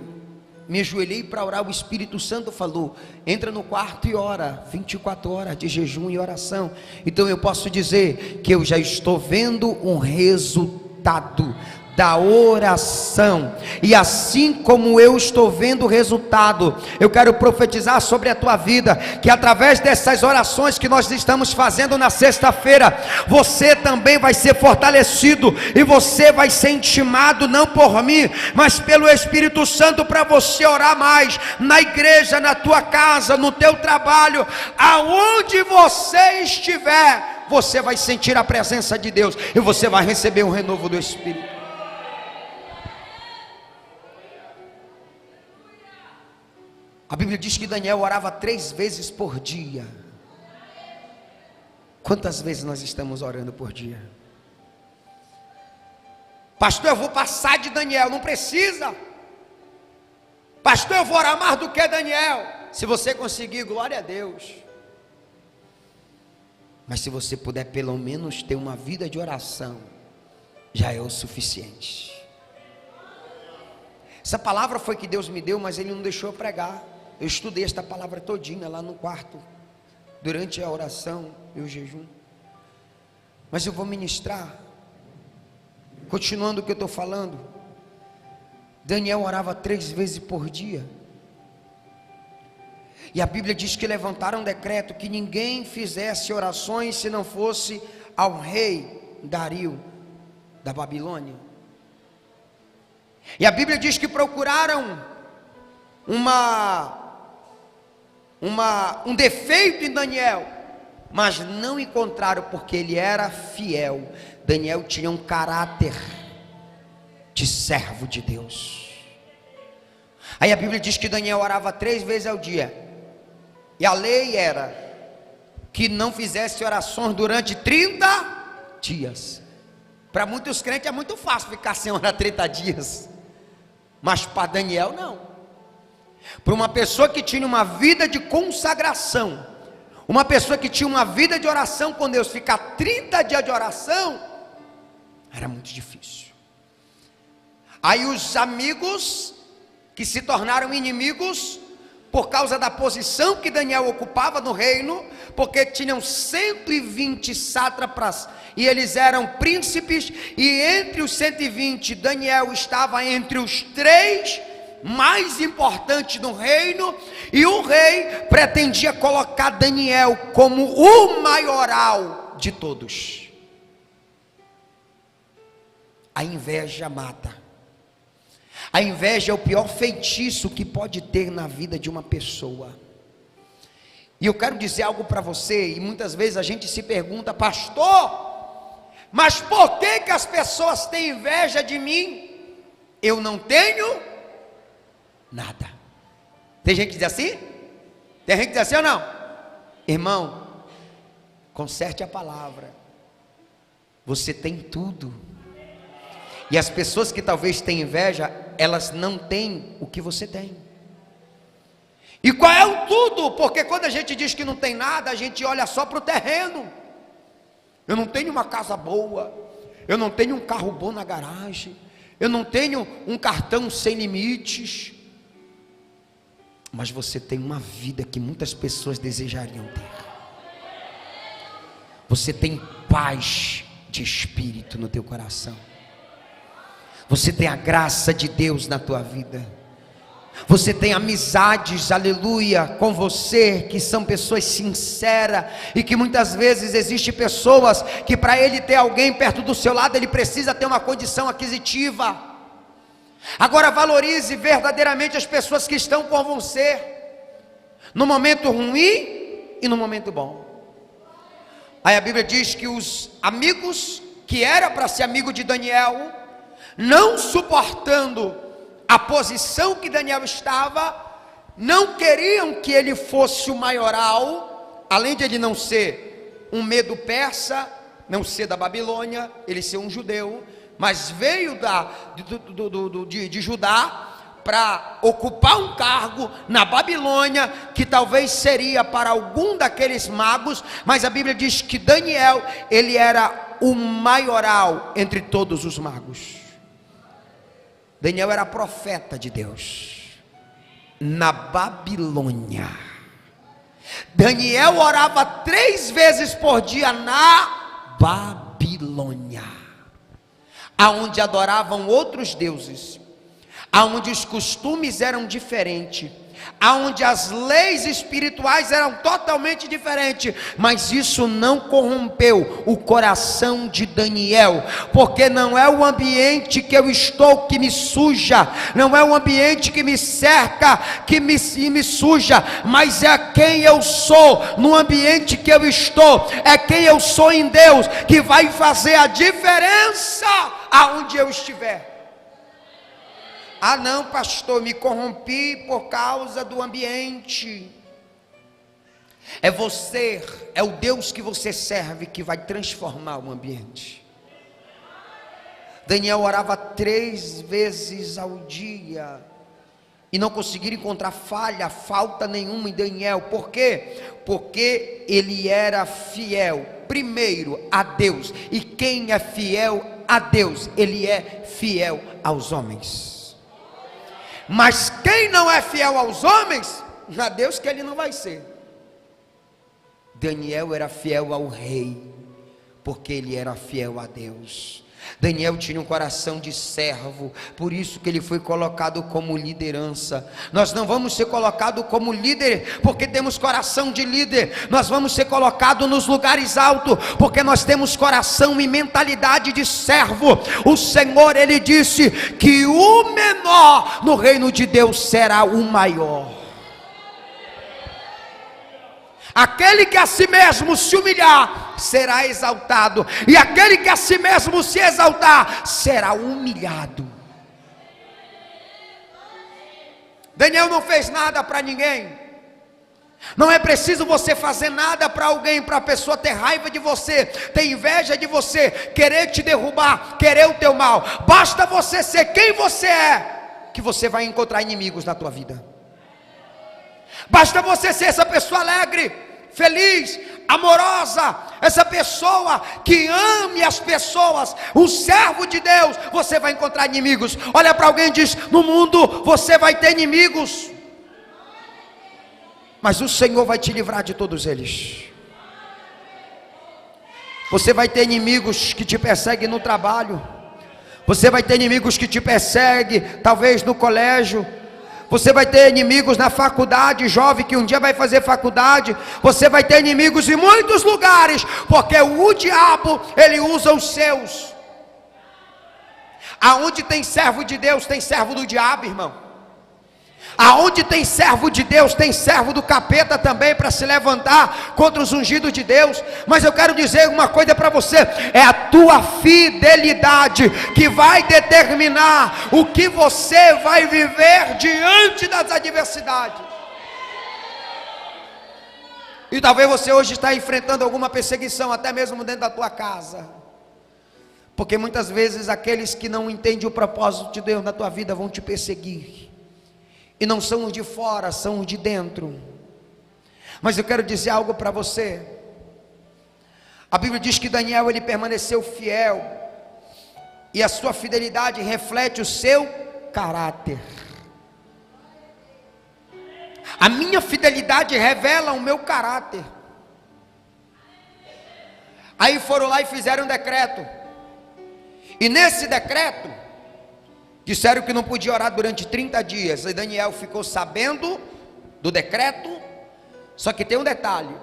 me ajoelhei para orar, o Espírito Santo falou: entra no quarto e ora, 24 horas de jejum e oração. Então eu posso dizer que eu já estou vendo um resultado da oração, e assim como eu estou vendo o resultado, eu quero profetizar sobre a tua vida, que através dessas orações que nós estamos fazendo na sexta-feira, você também vai ser fortalecido, e você vai ser intimado, não por mim, mas pelo Espírito Santo, para você orar mais, na igreja, na tua casa, no teu trabalho, aonde você estiver, você vai sentir a presença de Deus, e você vai receber um renovo do Espírito. A Bíblia diz que Daniel orava 3 vezes por dia. Quantas vezes nós estamos orando por dia? Pastor, eu vou passar de Daniel. Não precisa. Pastor, eu vou orar mais do que Daniel. Se você conseguir, glória a Deus. Mas se você puder pelo menos ter uma vida de oração, já é o suficiente. Essa palavra foi que Deus me deu, mas Ele não deixou eu pregar. Eu estudei esta palavra todinha lá no quarto, durante a oração e o jejum. Mas eu vou ministrar, continuando o que eu estou falando. Daniel orava 3 vezes por dia. E a Bíblia diz que levantaram um decreto que ninguém fizesse orações se não fosse ao rei Dario da Babilônia. E a Bíblia diz que procuraram um defeito em Daniel, mas não encontraram, porque ele era fiel. Daniel tinha um caráter de servo de Deus. Aí a Bíblia diz que Daniel orava 3 vezes ao dia, e a lei era que não fizesse orações durante 30 dias. Para muitos crentes é muito fácil ficar sem orar 30 dias, mas para Daniel não. Para uma pessoa que tinha uma vida de consagração, uma pessoa que tinha uma vida de oração com Deus, ficar 30 dias de oração era muito difícil. Aí os amigos, que se tornaram inimigos por causa da posição que Daniel ocupava no reino, porque tinham 120 sátrapas e eles eram príncipes, e entre os 120 Daniel estava entre os 3 mais importante no reino, e o rei pretendia colocar Daniel como o maioral de todos. A inveja mata. A inveja é o pior feitiço que pode ter na vida de uma pessoa. E eu quero dizer algo para você, e muitas vezes a gente se pergunta: pastor, mas por que as pessoas têm inveja de mim? Eu não tenho nada. Tem gente que diz assim? Tem gente que diz assim ou não? Irmão, conserte a palavra. Você tem tudo. E as pessoas que talvez tenham inveja, elas não têm o que você tem. E qual é o tudo? Porque quando a gente diz que não tem nada, a gente olha só para o terreno. Eu não tenho uma casa boa, eu não tenho um carro bom na garagem, eu não tenho um cartão sem limites. Mas você tem uma vida que muitas pessoas desejariam ter. Você tem paz de espírito no teu coração. Você tem a graça de Deus na tua vida. Você tem amizades, aleluia, com você, que são pessoas sinceras, e que muitas vezes existem pessoas que para ele ter alguém perto do seu lado, ele precisa ter uma condição aquisitiva. Agora valorize verdadeiramente as pessoas que estão com você, no momento ruim e no momento bom. Aí a Bíblia diz que os amigos, que era para ser amigo de Daniel, não suportando a posição que Daniel estava, não queriam que ele fosse o maioral, além de ele não ser um medo persa, não ser da Babilônia, ele ser um judeu, mas veio de Judá para ocupar um cargo na Babilônia, que talvez seria para algum daqueles magos, mas a Bíblia diz que Daniel, ele era o maioral entre todos os magos. Daniel era profeta de Deus na Babilônia. Daniel orava 3 vezes por dia na Babilônia, aonde adoravam outros deuses, aonde os costumes eram diferentes, aonde as leis espirituais eram totalmente diferentes, mas isso não corrompeu o coração de Daniel, porque não é o ambiente que eu estou que me suja, não é o ambiente que me cerca que me suja, mas é quem eu sou no ambiente que eu estou, é quem eu sou em Deus que vai fazer a diferença aonde eu estiver. Ah não, pastor, me corrompi por causa do ambiente. É você, é o Deus que você serve que vai transformar o ambiente. Daniel orava 3 vezes ao dia e não conseguiram encontrar falta nenhuma em Daniel. Por quê? Porque ele era fiel, primeiro a Deus, e quem é fiel a Deus, ele é fiel aos homens. Mas quem não é fiel aos homens, a Deus que ele não vai ser. Daniel era fiel ao rei, porque ele era fiel a Deus. Daniel tinha um coração de servo, por isso que ele foi colocado como liderança. Nós não vamos ser colocados como líder porque temos coração de líder, nós vamos ser colocados nos lugares altos porque nós temos coração e mentalidade de servo. O Senhor, ele disse que o menor no reino de Deus será o maior. Aquele que a si mesmo se humilhar será exaltado, e aquele que a si mesmo se exaltar será humilhado. Daniel não fez nada para ninguém. Não é preciso você fazer nada para alguém, para a pessoa ter raiva de você, ter inveja de você, querer te derrubar, querer o teu mal. Basta você ser quem você é, que você vai encontrar inimigos na tua vida. Basta você ser essa pessoa alegre, feliz, amorosa, essa pessoa que ame as pessoas, um servo de Deus. Você vai encontrar inimigos. Olha para alguém e diz: no mundo você vai ter inimigos, mas o Senhor vai te livrar de todos eles. Você vai ter inimigos que te perseguem no trabalho, você vai ter inimigos que te perseguem talvez no colégio, você vai ter inimigos na faculdade, jovem que um dia vai fazer faculdade. Você vai ter inimigos em muitos lugares, porque o diabo, ele usa os seus. Aonde tem servo de Deus, tem servo do diabo, irmão. Aonde tem servo de Deus, tem servo do capeta também, para se levantar contra os ungidos de Deus. Mas eu quero dizer uma coisa para você: é a tua fidelidade que vai determinar o que você vai viver diante das adversidades. E talvez você hoje está enfrentando alguma perseguição, até mesmo dentro da tua casa, porque muitas vezes aqueles que não entendem o propósito de Deus na tua vida vão te perseguir. E não são os de fora, são os de dentro. Mas eu quero dizer algo para você. A Bíblia diz que Daniel, ele permaneceu fiel e a sua fidelidade reflete o seu caráter. A minha fidelidade revela o meu caráter. Aí foram lá e fizeram um decreto. E nesse decreto, disseram que não podia orar durante 30 dias. E Daniel ficou sabendo do decreto. Só que tem um detalhe: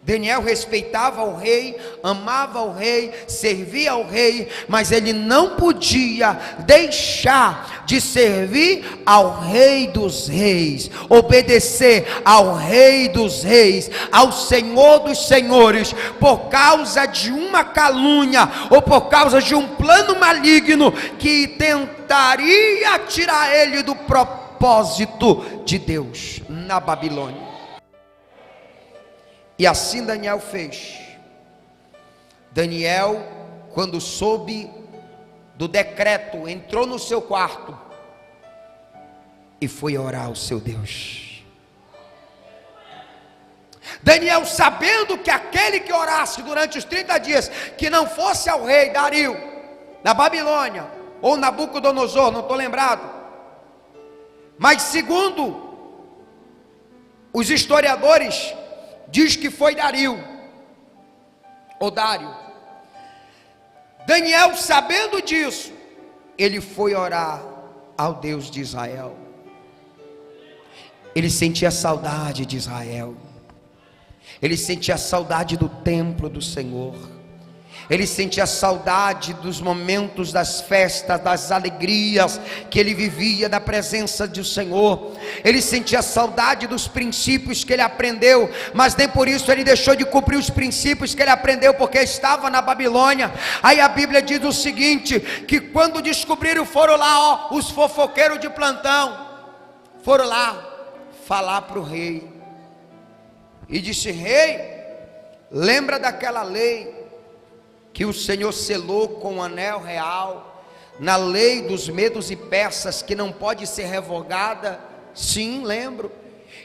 Daniel respeitava o rei, amava o rei, servia ao rei, mas ele não podia deixar de servir ao rei dos reis, obedecer ao rei dos reis, ao Senhor dos senhores, por causa de uma calúnia, ou por causa de um plano maligno, que tentaria tirar ele do propósito de Deus na Babilônia. E assim Daniel fez. Daniel, quando soube do decreto, entrou no seu quarto e foi orar ao seu Deus. Daniel, sabendo que aquele que orasse durante os 30 dias, que não fosse ao rei Dario, na Babilônia, ou Nabucodonosor, não estou lembrado, mas segundo os historiadores, diz que foi Dario, ou Dário. Daniel, sabendo disso, ele foi orar ao Deus de Israel. Ele sentia saudade de Israel. Ele sentia saudade do templo do Senhor. Ele sentia saudade dos momentos das festas, das alegrias que ele vivia da presença do Senhor. Ele sentia saudade dos princípios que ele aprendeu, mas nem por isso ele deixou de cumprir os princípios que ele aprendeu, porque estava na Babilônia. Aí a Bíblia diz o seguinte, que quando descobriram, foram lá, os fofoqueiros de plantão, foram lá falar para o rei, e disse: rei, lembra daquela lei que o Senhor selou com o anel real, na lei dos medos e persas, que não pode ser revogada? Sim, lembro.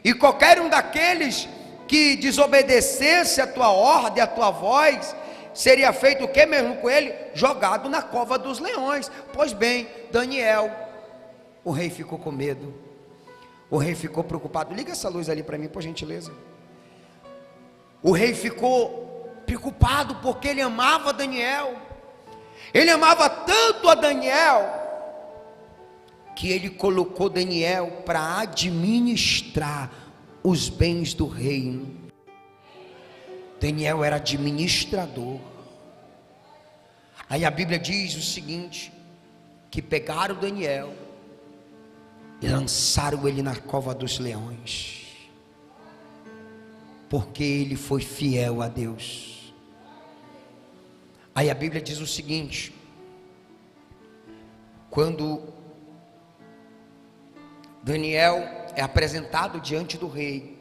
E qualquer um daqueles que desobedecesse a tua ordem, a tua voz, seria feito o que mesmo com ele? Jogado na cova dos leões. Pois bem, Daniel, o rei ficou com medo, o rei ficou preocupado. Liga essa luz ali para mim, por gentileza. O rei ficou preocupado, porque ele amava Daniel. Ele amava tanto a Daniel, que ele colocou Daniel para administrar os bens do reino. Daniel era administrador. Aí a Bíblia diz o seguinte, que pegaram Daniel e lançaram ele na cova dos leões, porque ele foi fiel a Deus. Aí a Bíblia diz o seguinte, quando Daniel é apresentado diante do rei,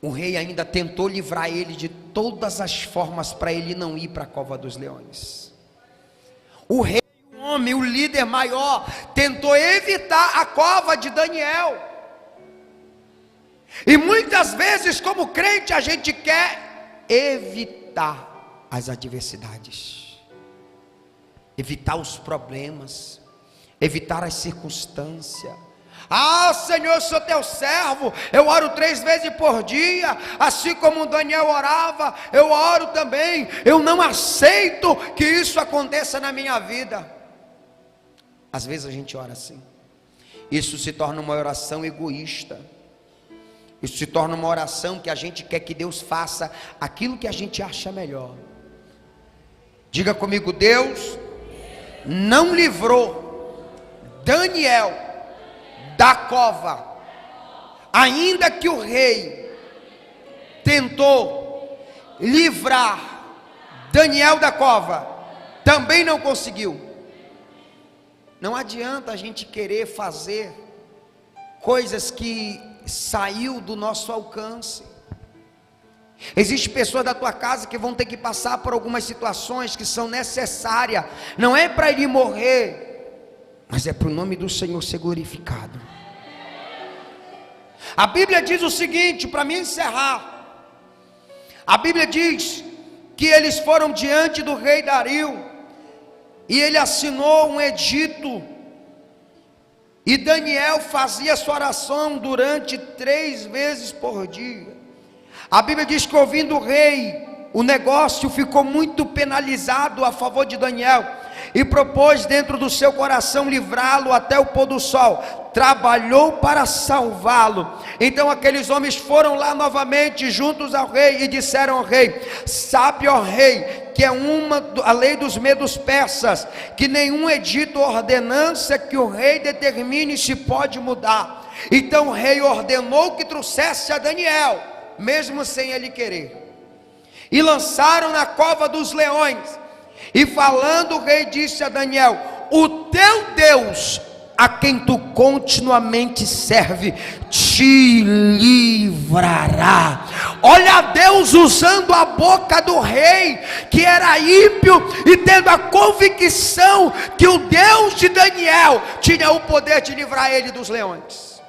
o rei ainda tentou livrar ele de todas as formas para ele não ir para a cova dos leões. O rei, o homem, o líder maior, tentou evitar a cova de Daniel. E muitas vezes, como crente, a gente quer evitar as adversidades, evitar os problemas, evitar as circunstâncias. Ah, Senhor, sou teu servo, eu oro 3 vezes por dia, assim como Daniel orava, eu oro também. Eu não aceito que isso aconteça na minha vida. Às vezes a gente ora assim, isso se torna uma oração egoísta. Isso se torna uma oração que a gente quer que Deus faça aquilo que a gente acha melhor. Diga comigo: Deus não livrou Daniel da cova, ainda que o rei tentou livrar Daniel da cova, também não conseguiu. Não adianta a gente querer fazer coisas que saiu do nosso alcance. Existem pessoas da tua casa que vão ter que passar por algumas situações que são necessárias, não é para ele morrer, mas é para o nome do Senhor ser glorificado. A Bíblia diz o seguinte, para me encerrar, a Bíblia diz que eles foram diante do rei Dario, e ele assinou um edito, e Daniel fazia sua oração durante 3 vezes por dia. A Bíblia diz que, ouvindo o rei, o negócio ficou muito penalizado a favor de Daniel, e propôs dentro do seu coração livrá-lo até o pôr do sol. Trabalhou para salvá-lo. Então aqueles homens foram lá novamente juntos ao rei e disseram ao rei: sabe, ó rei, que é a lei dos medos persas, que nenhum edito ou ordenança que o rei determine se pode mudar. Então o rei ordenou que trouxesse a Daniel, mesmo sem ele querer, e lançaram na cova dos leões. E falando, o rei disse a Daniel: o teu Deus, a quem tu continuamente serve, te livrará. Olha Deus usando a boca do rei, que era ímpio, e tendo a convicção que o Deus de Daniel tinha o poder de livrar ele dos leões.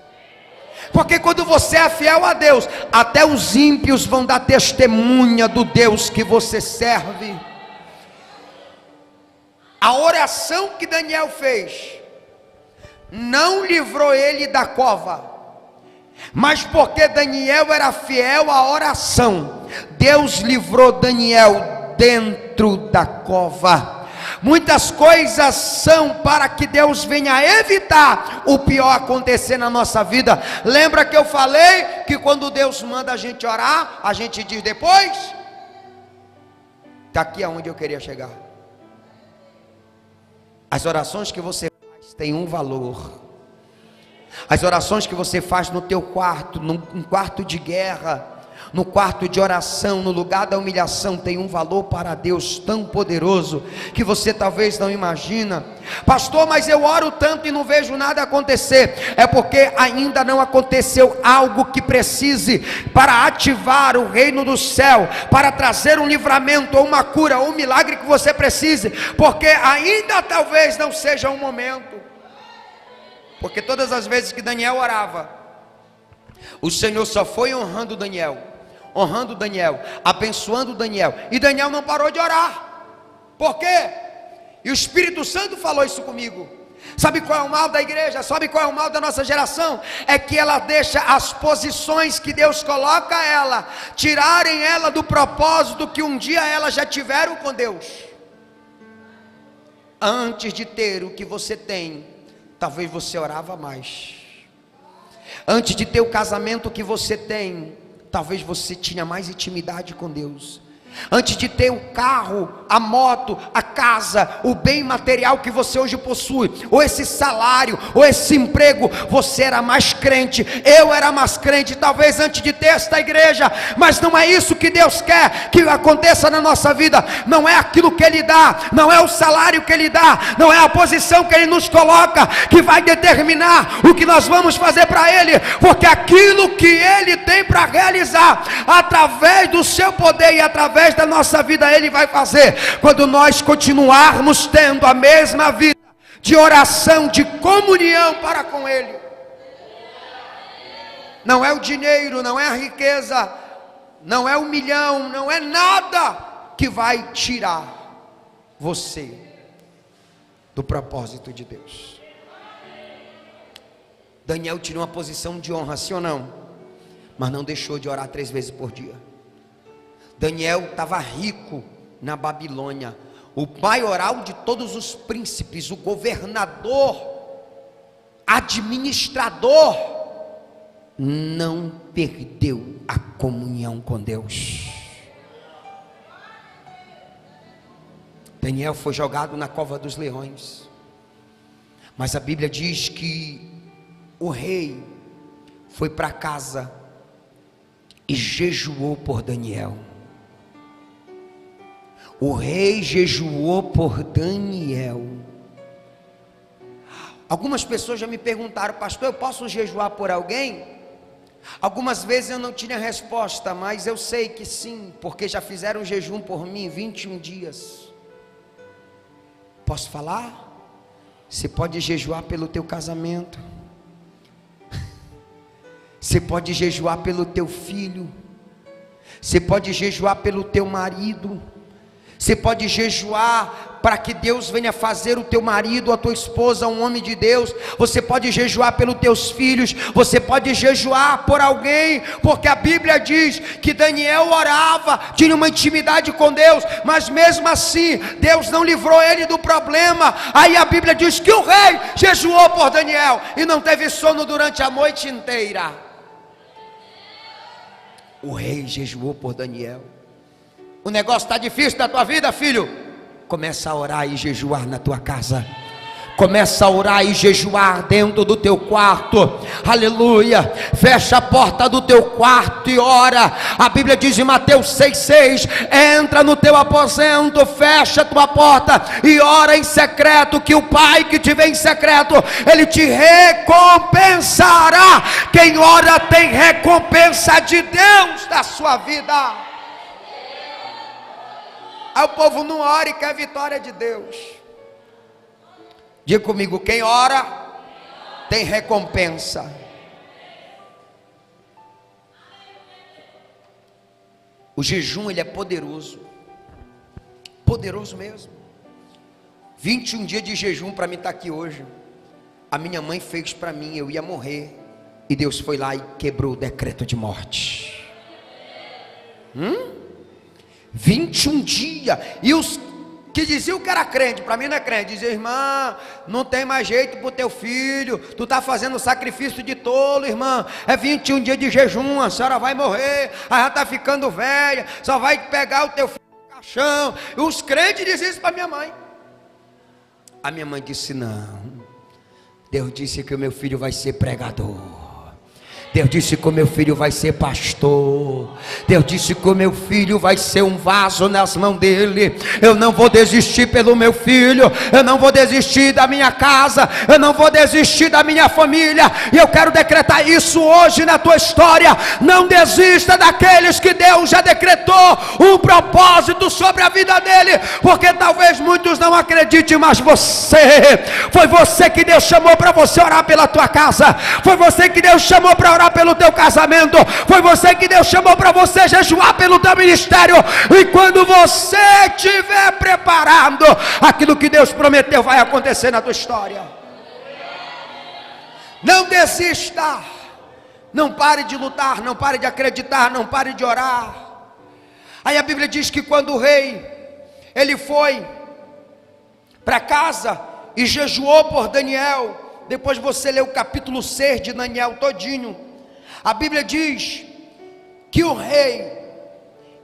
Porque quando você é fiel a Deus, até os ímpios vão dar testemunha do Deus que você serve. A oração que Daniel fez não livrou ele da cova, mas porque Daniel era fiel à oração, Deus livrou Daniel dentro da cova. Muitas coisas são para que Deus venha evitar o pior acontecer na nossa vida. Lembra que eu falei que quando Deus manda a gente orar, a gente diz depois? Está aqui aonde eu queria chegar. As orações que você faz têm um valor. As orações que você faz no teu quarto, num quarto de guerra, no quarto de oração, no lugar da humilhação, tem um valor para Deus tão poderoso que você talvez não imagina. Pastor, mas eu oro tanto e não vejo nada acontecer. É porque ainda não aconteceu algo que precise para ativar o reino do céu, para trazer um livramento, ou uma cura, ou um milagre que você precise, porque ainda talvez não seja o momento. Porque todas as vezes que Daniel orava, o Senhor só foi honrando Daniel, abençoando Daniel, e Daniel não parou de orar. Por quê? E o Espírito Santo falou isso comigo. Sabe qual é o mal da igreja? Sabe qual é o mal da nossa geração? É que ela deixa as posições que Deus coloca ela, tirarem ela do propósito que um dia elas já tiveram com Deus. Antes de ter o que você tem, talvez você orava mais. Antes de ter o casamento que você tem, talvez você tinha mais intimidade com Deus. Antes de ter o carro, a moto, a casa, o bem material que você hoje possui, ou esse salário, ou esse emprego, você era mais crente, eu era mais crente, talvez antes de ter esta igreja. Mas não é isso que Deus quer que aconteça na nossa vida. Não é aquilo que Ele dá, não é o salário que Ele dá, não é a posição que Ele nos coloca que vai determinar o que nós vamos fazer para Ele, porque aquilo que Ele tem para realizar, através do seu poder e através da nossa vida, Ele vai fazer, quando nós continuarmos tendo a mesma vida de oração, de comunhão para com Ele. Não é o dinheiro, não é a riqueza, não é o milhão, não é nada que vai tirar você do propósito de Deus. Daniel tinha uma posição de honra, sim ou não? Mas não deixou de orar 3 vezes por dia. Daniel estava rico na Babilônia, o maioral de todos os príncipes, o governador, administrador, não perdeu a comunhão com Deus. Daniel foi jogado na cova dos leões, mas a Bíblia diz que o rei foi para casa e jejuou por Daniel. O rei jejuou por Daniel. Algumas pessoas já me perguntaram: pastor, eu posso jejuar por alguém? Algumas vezes eu não tinha resposta, mas eu sei que sim, porque já fizeram jejum por mim 21 dias. Posso falar? Você pode jejuar pelo teu casamento, você pode jejuar pelo teu filho, você pode jejuar pelo teu marido, você pode jejuar para que Deus venha fazer o teu marido, a tua esposa, um homem de Deus. Você pode jejuar pelos teus filhos, você pode jejuar por alguém, porque a Bíblia diz que Daniel orava, tinha uma intimidade com Deus, mas mesmo assim, Deus não livrou ele do problema. Aí a Bíblia diz que o rei jejuou por Daniel, e não teve sono durante a noite inteira. O rei jejuou por Daniel. O negócio está difícil na tua vida, filho? Começa a orar e jejuar na tua casa. Começa a orar e jejuar dentro do teu quarto. Aleluia. Fecha a porta do teu quarto e ora. A Bíblia diz em Mateus 6,6: entra no teu aposento, fecha a tua porta e ora em secreto, que o Pai que te vê em secreto, Ele te recompensará. Quem ora tem recompensa de Deus na sua vida. Aí o povo não ora e quer vitória de Deus. Diga comigo: quem ora tem recompensa. O jejum, ele é poderoso. Poderoso mesmo. 21 dias de jejum para mim estar aqui hoje. A minha mãe fez para mim, eu ia morrer, e Deus foi lá e quebrou o decreto de morte. 21 dias. E os que diziam que era crente, para mim não é crente, diziam: irmã, não tem mais jeito para o teu filho, tu está fazendo sacrifício de tolo, irmã, é 21 dias de jejum, a senhora vai morrer, aí já está ficando velha, só vai pegar o teu filho no caixão. E os crentes diziam isso para minha mãe. A minha mãe disse: não, Deus disse que o meu filho vai ser pregador, Deus disse que o meu filho vai ser pastor, Deus disse que o meu filho vai ser um vaso nas mãos dele. Eu não vou desistir pelo meu filho, eu não vou desistir da minha casa, eu não vou desistir da minha família. E eu quero decretar isso hoje na tua história. Não desista daqueles que Deus já decretou um propósito sobre a vida dele, porque talvez muitos não acreditem, mas foi você que Deus chamou para você orar pela tua casa, foi você que Deus chamou para orar pelo teu casamento, foi você que Deus chamou para você jejuar pelo teu ministério. E quando você estiver preparado, aquilo que Deus prometeu vai acontecer na tua história. Não desista, não pare de lutar, não pare de acreditar, não pare de orar. Aí a Bíblia diz que quando o rei, ele foi para casa e jejuou por Daniel. Depois você lê o capítulo 6 de Daniel todinho. A Bíblia diz que o rei,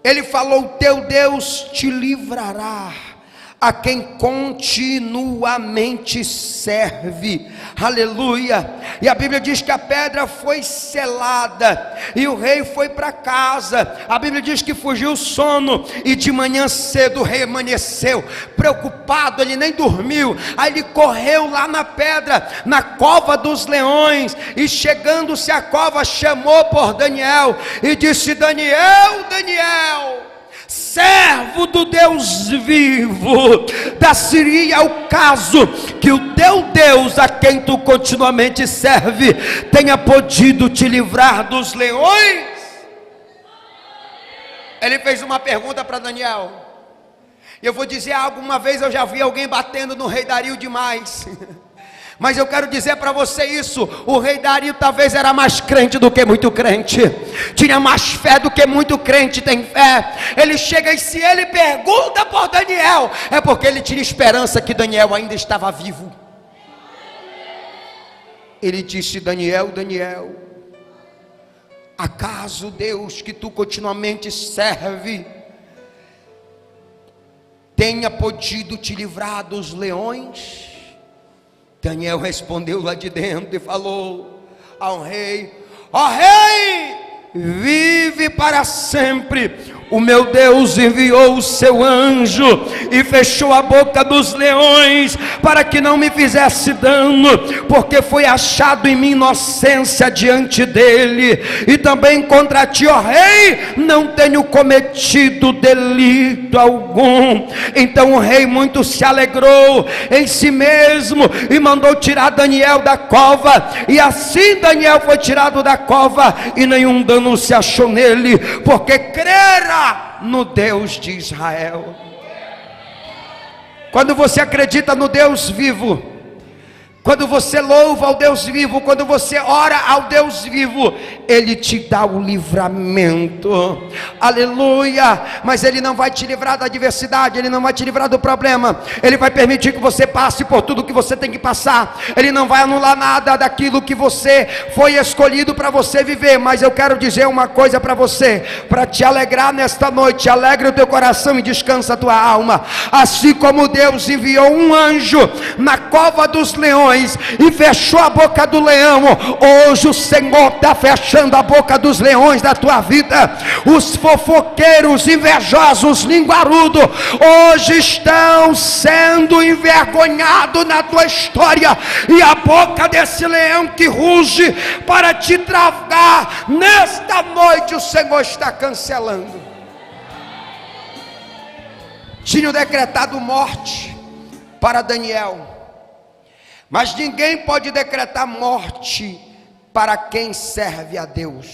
ele falou: teu Deus te livrará a quem continuamente serve. Aleluia. E a Bíblia diz que a pedra foi selada e o rei foi para casa. A Bíblia diz que fugiu o sono, e de manhã cedo o rei amanheceu preocupado, ele nem dormiu. Aí ele correu lá na pedra, na cova dos leões, e chegando-se à cova, chamou por Daniel e disse: Daniel, Daniel, servo do Deus vivo, dar-se-ia o caso que o teu Deus, a quem tu continuamente serve, tenha podido te livrar dos leões? Ele fez uma pergunta para Daniel. Eu vou dizer algo: uma vez eu já vi alguém batendo no rei Dario demais. Mas eu quero dizer para você isso: o rei Dario talvez era mais crente do que muito crente, tinha mais fé do que muito crente tem fé. Ele chega, e se ele pergunta por Daniel, é porque ele tinha esperança que Daniel ainda estava vivo. Ele disse: Daniel, Daniel, acaso Deus que tu continuamente serve tenha podido te livrar dos leões? Daniel respondeu lá de dentro e falou ao rei: ó rei, vive para sempre. O meu Deus enviou o seu anjo e fechou a boca dos leões para que não me fizesse dano, porque foi achado em mim inocência diante dele, e também contra ti, ó rei, não tenho cometido delito algum. Então o rei muito se alegrou em si mesmo e mandou tirar Daniel da cova, e assim Daniel foi tirado da cova e nenhum dano se achou nele, porque crera no Deus de Israel. Quando você acredita no Deus vivo, quando você louva ao Deus vivo, quando você ora ao Deus vivo, Ele te dá o livramento, aleluia. Mas Ele não vai te livrar da adversidade, Ele não vai te livrar do problema, Ele vai permitir que você passe por tudo que você tem que passar, Ele não vai anular nada daquilo que você foi escolhido para você viver. Mas eu quero dizer uma coisa para você, para te alegrar nesta noite: alegre o teu coração e descansa a tua alma. Assim como Deus enviou um anjo na cova dos leões e fechou a boca do leão, hoje o Senhor está fechando a boca dos leões da tua vida. Os fofoqueiros, invejosos, linguarudos, hoje estão sendo envergonhados na tua história, e a boca desse leão que ruge para te tragar, nesta noite o Senhor está cancelando. Tinham decretado morte para Daniel, mas ninguém pode decretar morte para quem serve a Deus.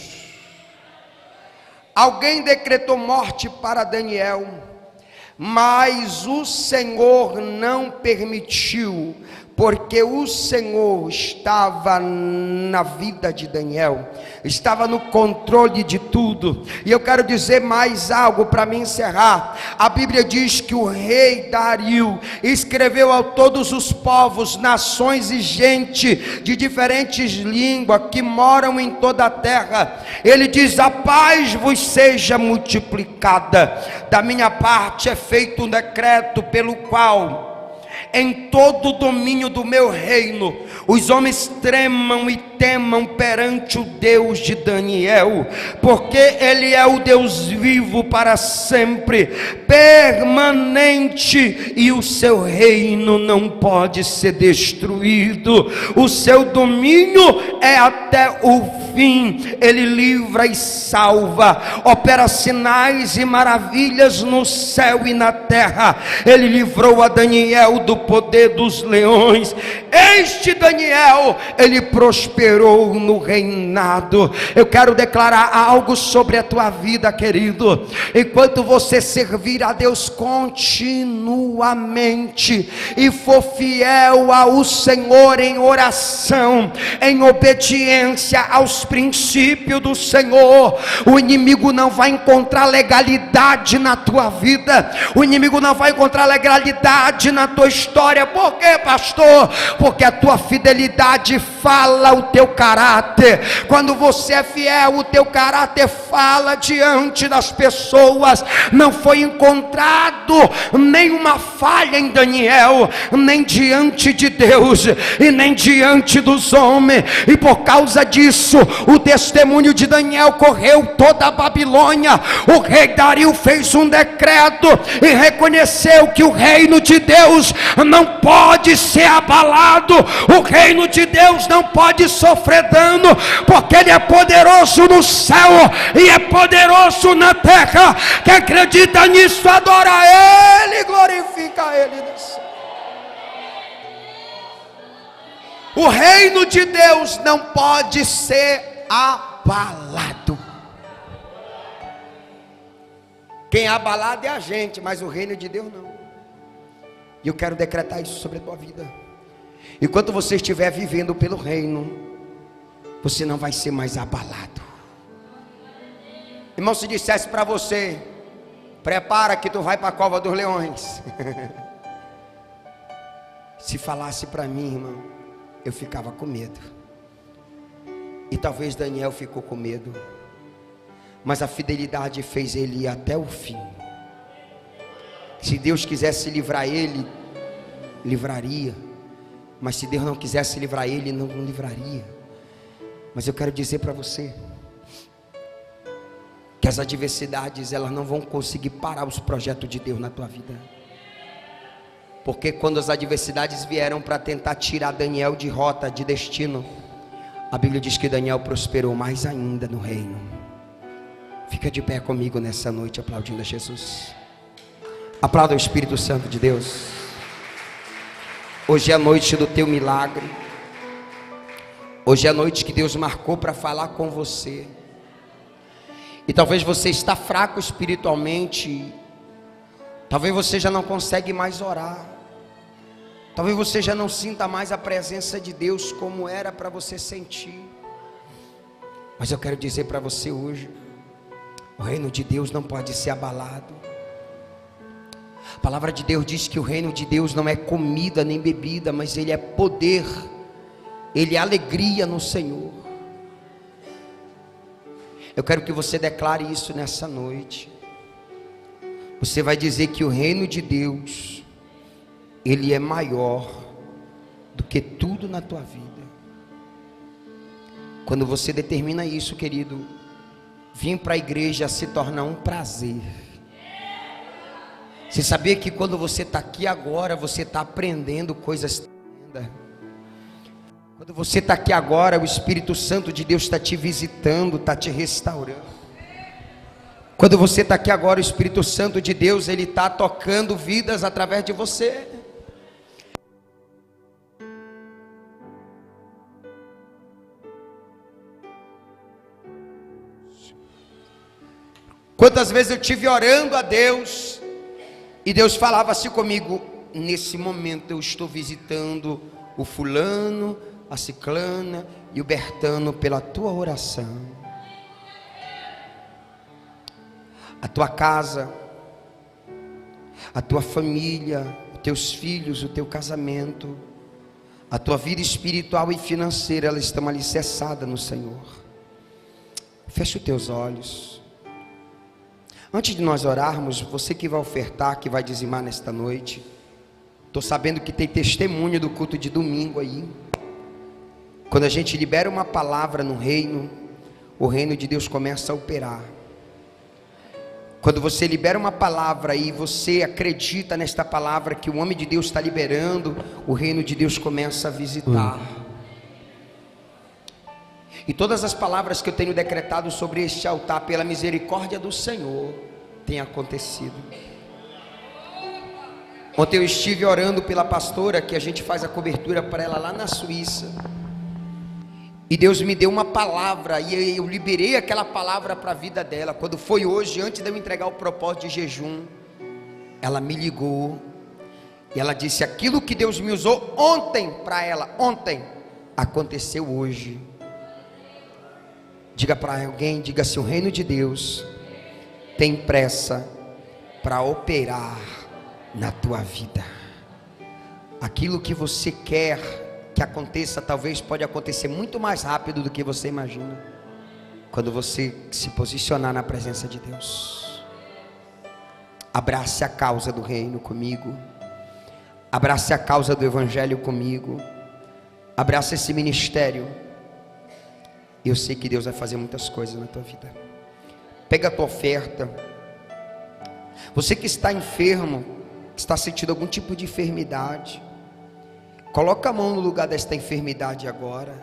Alguém decretou morte para Daniel, mas o Senhor não permitiu, porque o Senhor estava na vida de Daniel, estava no controle de tudo. E eu quero dizer mais algo para me encerrar. A Bíblia diz que o rei Dario escreveu a todos os povos, nações e gente de diferentes línguas que moram em toda a terra. Ele diz: a paz vos seja multiplicada. Da minha parte é feito um decreto pelo qual em todo o domínio do meu reino os homens tremam e temam perante o Deus de Daniel, porque Ele é o Deus vivo para sempre, permanente, e o seu reino não pode ser destruído. O seu domínio é até o fim. Ele livra e salva, opera sinais e maravilhas no céu e na terra. Ele livrou a Daniel do poder dos leões. Este Daniel, ele prosperou no reinado. Eu quero declarar algo sobre a tua vida, querido. Enquanto você servir a Deus continuamente e for fiel ao Senhor em oração, em obediência aos princípios do Senhor, o inimigo não vai encontrar legalidade na tua vida. O inimigo não vai encontrar legalidade na tua história. Por quê, pastor? Porque a tua fidelidade fala o teu caráter. Quando você é fiel, o teu caráter fala diante das pessoas. Não foi encontrado nenhuma falha em Daniel, nem diante de Deus e nem diante dos homens, e por causa disso o testemunho de Daniel correu toda a Babilônia. O rei Dario fez um decreto e reconheceu que o reino de Deus não pode ser abalado. O reino de Deus não pode sofrer dano, porque Ele é poderoso no céu e é poderoso na terra. Quem acredita nisso, adora Ele, glorifica Ele no céu. O reino de Deus não pode ser abalado. Quem é abalado é a gente, mas o reino de Deus não. E eu quero decretar isso sobre a tua vida. Enquanto você estiver vivendo pelo reino, você não vai ser mais abalado. Irmão, se dissesse para você: prepara que tu vai para a cova dos leões. Se falasse para mim, irmão, eu ficava com medo. E talvez Daniel ficou com medo, mas a fidelidade fez ele ir até o fim. Se Deus quisesse livrar ele, livraria. Mas se Deus não quisesse livrar ele, não livraria. Mas eu quero dizer para você que as adversidades, elas não vão conseguir parar os projetos de Deus na tua vida. Porque quando as adversidades vieram para tentar tirar Daniel de rota, de destino, a Bíblia diz que Daniel prosperou mais ainda no reino. Fica de pé comigo nessa noite, aplaudindo a Jesus. Aplauda o Espírito Santo de Deus. Hoje é a noite do teu milagre. Hoje é a noite que Deus marcou para falar com você. E talvez você está fraco espiritualmente. Talvez você já não consegue mais orar. Talvez você já não sinta mais a presença de Deus como era para você sentir. Mas eu quero dizer para você hoje, o reino de Deus não pode ser abalado. A palavra de Deus diz que o reino de Deus não é comida nem bebida, mas ele é poder, ele é alegria no Senhor. Eu quero que você declare isso nessa noite. Você vai dizer que o reino de Deus, ele é maior do que tudo na tua vida. Quando você determina isso, querido, vir para a igreja se torna um prazer. Você sabia que quando você está aqui agora, você está aprendendo coisas tremendas. Quando você está aqui agora, o Espírito Santo de Deus está te visitando, está te restaurando. Quando você está aqui agora, o Espírito Santo de Deus, ele está tocando vidas através de você. Quantas vezes eu tive orando a Deus e Deus falava assim comigo: nesse momento eu estou visitando o fulano, a ciclana e o Bertano pela tua oração. A tua casa, a tua família, os teus filhos, o teu casamento, a tua vida espiritual e financeira, elas estão alicerçadas no Senhor. Feche os teus olhos. Antes de nós orarmos, você que vai ofertar, que vai dizimar nesta noite, estou sabendo que tem testemunho do culto de domingo aí. Quando a gente libera uma palavra no reino, o reino de Deus começa a operar. Quando você libera uma palavra e você acredita nesta palavra que o homem de Deus está liberando, o reino de Deus começa a visitar. E todas as palavras que eu tenho decretado sobre este altar, pela misericórdia do Senhor, tem acontecido. Ontem eu estive orando pela pastora, que a gente faz a cobertura para ela lá na Suíça. E Deus me deu uma palavra, e eu liberei aquela palavra para a vida dela. Quando foi hoje, antes de eu entregar o propósito de jejum, ela me ligou, e ela disse: aquilo que Deus me usou ontem para ela, ontem, aconteceu hoje. Diga para alguém, diga assim: o reino de Deus tem pressa para operar na tua vida. Aquilo que você quer que aconteça, talvez pode acontecer muito mais rápido do que você imagina, quando você se posicionar na presença de Deus. Abrace a causa do reino comigo, abrace a causa do evangelho comigo, abrace esse ministério. Eu sei que Deus vai fazer muitas coisas na tua vida. Pega a tua oferta. Você que está enfermo, que está sentindo algum tipo de enfermidade, coloca a mão no lugar desta enfermidade agora.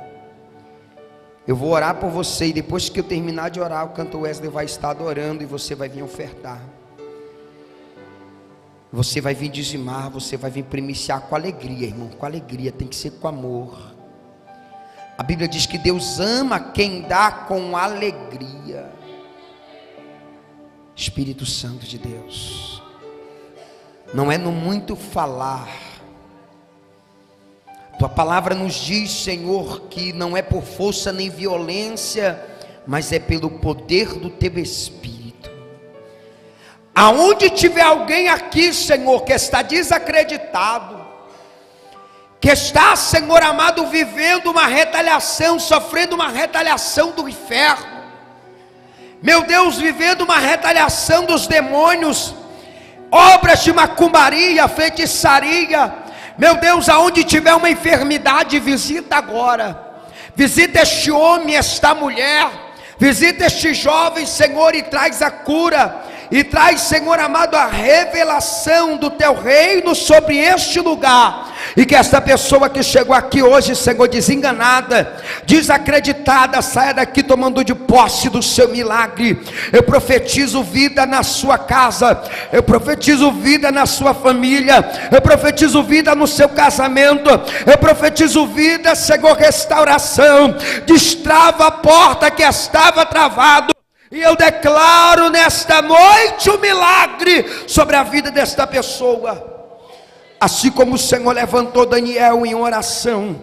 Eu vou orar por você, e depois que eu terminar de orar, o cantor Wesley vai estar adorando, e você vai vir ofertar. Você vai vir dizimar, você vai vir primiciar com alegria, irmão, com alegria, tem que ser com amor. A Bíblia diz que Deus ama quem dá com alegria. Espírito Santo de Deus, não é no muito falar. Tua palavra nos diz, Senhor, que não é por força nem violência, mas é pelo poder do teu Espírito. Aonde tiver alguém aqui, Senhor, que está desacreditado, que está, Senhor amado, vivendo uma retaliação, sofrendo uma retaliação do inferno, meu Deus, vivendo uma retaliação dos demônios, obras de macumbaria, feitiçaria, meu Deus, aonde tiver uma enfermidade, visita agora, visita este homem, esta mulher, visita este jovem, Senhor, e traz a cura, e traz, Senhor amado, a revelação do teu reino sobre este lugar, e que esta pessoa que chegou aqui hoje, Senhor, desenganada, desacreditada, saia daqui tomando de posse do seu milagre. Eu profetizo vida na sua casa, eu profetizo vida na sua família, eu profetizo vida no seu casamento, eu profetizo vida, Senhor, restauração. Destrava a porta que estava travada, e eu declaro nesta noite o milagre sobre a vida desta pessoa. Assim como o Senhor levantou Daniel em oração,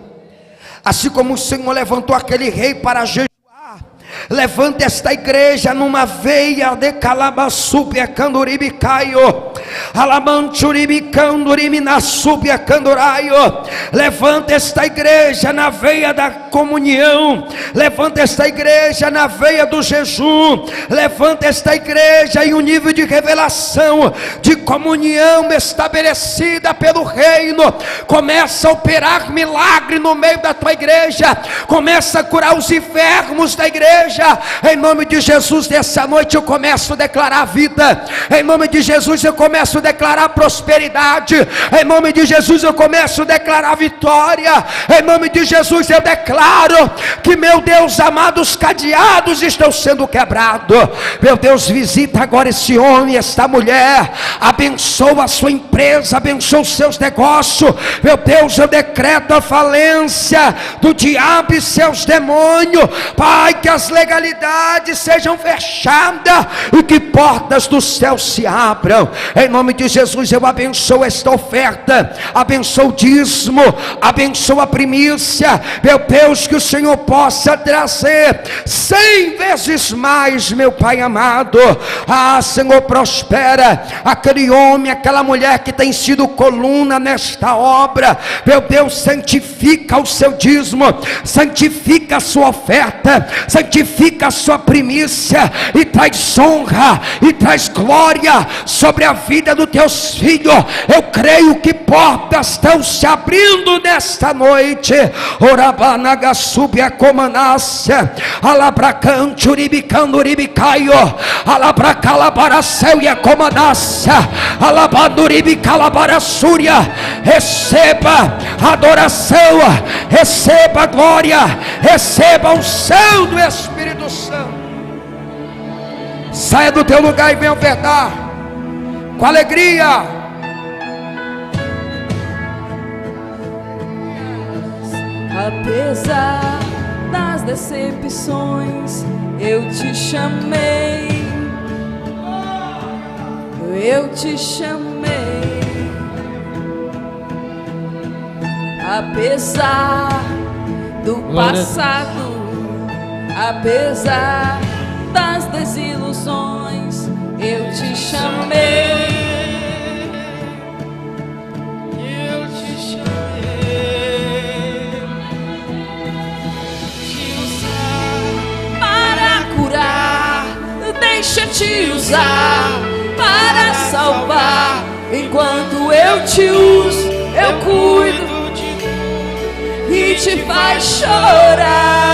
assim como o Senhor levantou aquele rei para jejuar, levanta esta igreja numa veia de calabasúbia canduribicaio, alamanchuribicanduriminasúbia canduraio. Levanta esta igreja na veia da comunhão, levanta esta igreja na veia do jejum, levanta esta igreja em um nível de revelação, de comunhão estabelecida pelo reino. Começa a operar milagre no meio da tua igreja, começa a curar os enfermos da igreja. Em nome de Jesus, nessa noite eu começo a declarar vida. Em nome de Jesus eu começo a declarar prosperidade. Em nome de Jesus eu começo a declarar vitória. Em nome de Jesus eu declaro que, meu Deus amado, os cadeados estão sendo quebrados. Meu Deus, visita agora esse homem, esta mulher, abençoa a sua empresa, abençoa os seus negócios. Meu Deus, eu decreto a falência do diabo e seus demônios, Pai, que as legalidades sejam fechadas e que portas do céu se abram. Em nome de Jesus eu abençoo esta oferta, abençoo o dízimo, abençoo a primícia. Meu Deus, que o Senhor possa trazer 100 vezes mais, meu Pai amado. Senhor, prospera aquele homem, aquela mulher que tem sido coluna nesta obra. Meu Deus, santifica o seu dízimo, santifica a sua oferta, santifica a sua primícia, e traz honra e traz glória sobre a vida dos teus filhos. Eu creio que portas estão se abrindo nesta noite. Orabanagasubi comanácia, alabracanturibicanuribicaio, alabracalabaraceu e comanácia, alabanduribicalabarassúria. Receba adoração, receba glória, receba o céu do Espírito Santo. Saia do teu lugar e venha ofertar com alegria. Apesar das decepções, eu te chamei, eu te chamei. Apesar do passado, apesar das desilusões, eu te chamei. Eu te chamei, te usar para curar, deixa te usar para salvar. Enquanto eu te uso, eu cuido e te faz chorar.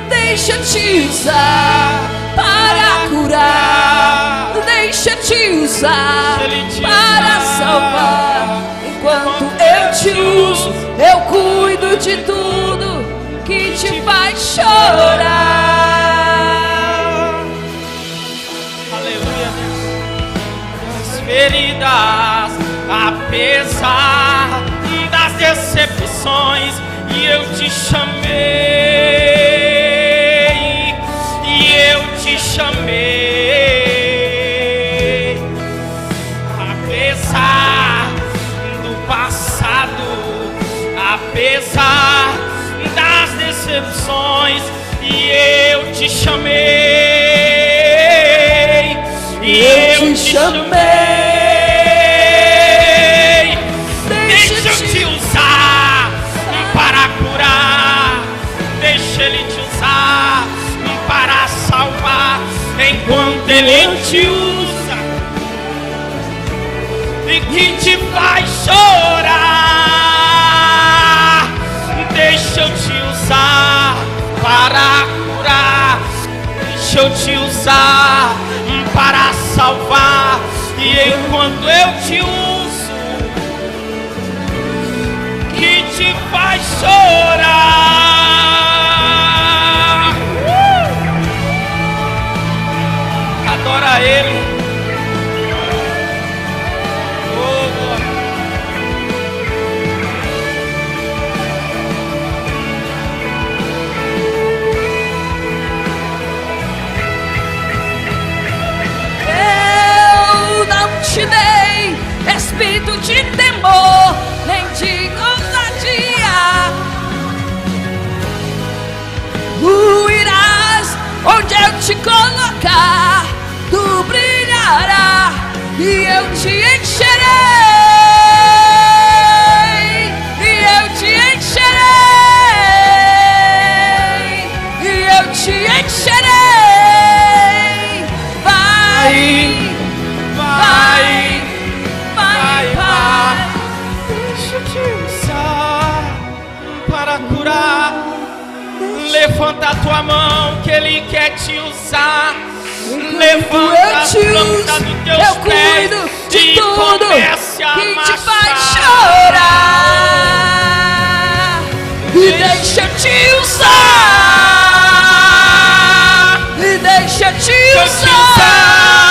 Deixa te usar para curar, deixa te usar para salvar. Enquanto eu te uso, eu cuido de tudo que te faz chorar. Aleluia, Deus. As feridas, apesar das decepções, e eu te chamei, e eu te chamei. Apesar do passado, apesar das decepções, e eu te chamei, e eu te chamei. Enquanto Ele te usa e que te faz chorar, deixa eu te usar para curar, deixa eu te usar para salvar. E enquanto eu te uso, que te faz chorar. Adora Ele. Eu não te dei te colocar, tu brilhará e eu te encherei, e eu te encherei, e eu te encherei. Vai, vai, vai, vai. Deixa eu te usar para curar. Levanta a tua mão que Ele quer te usar. Levanta a planta dos teus pés de e tudo comece a que te faz amassar. chorar. E deixa eu te usar. E deixa eu te usar.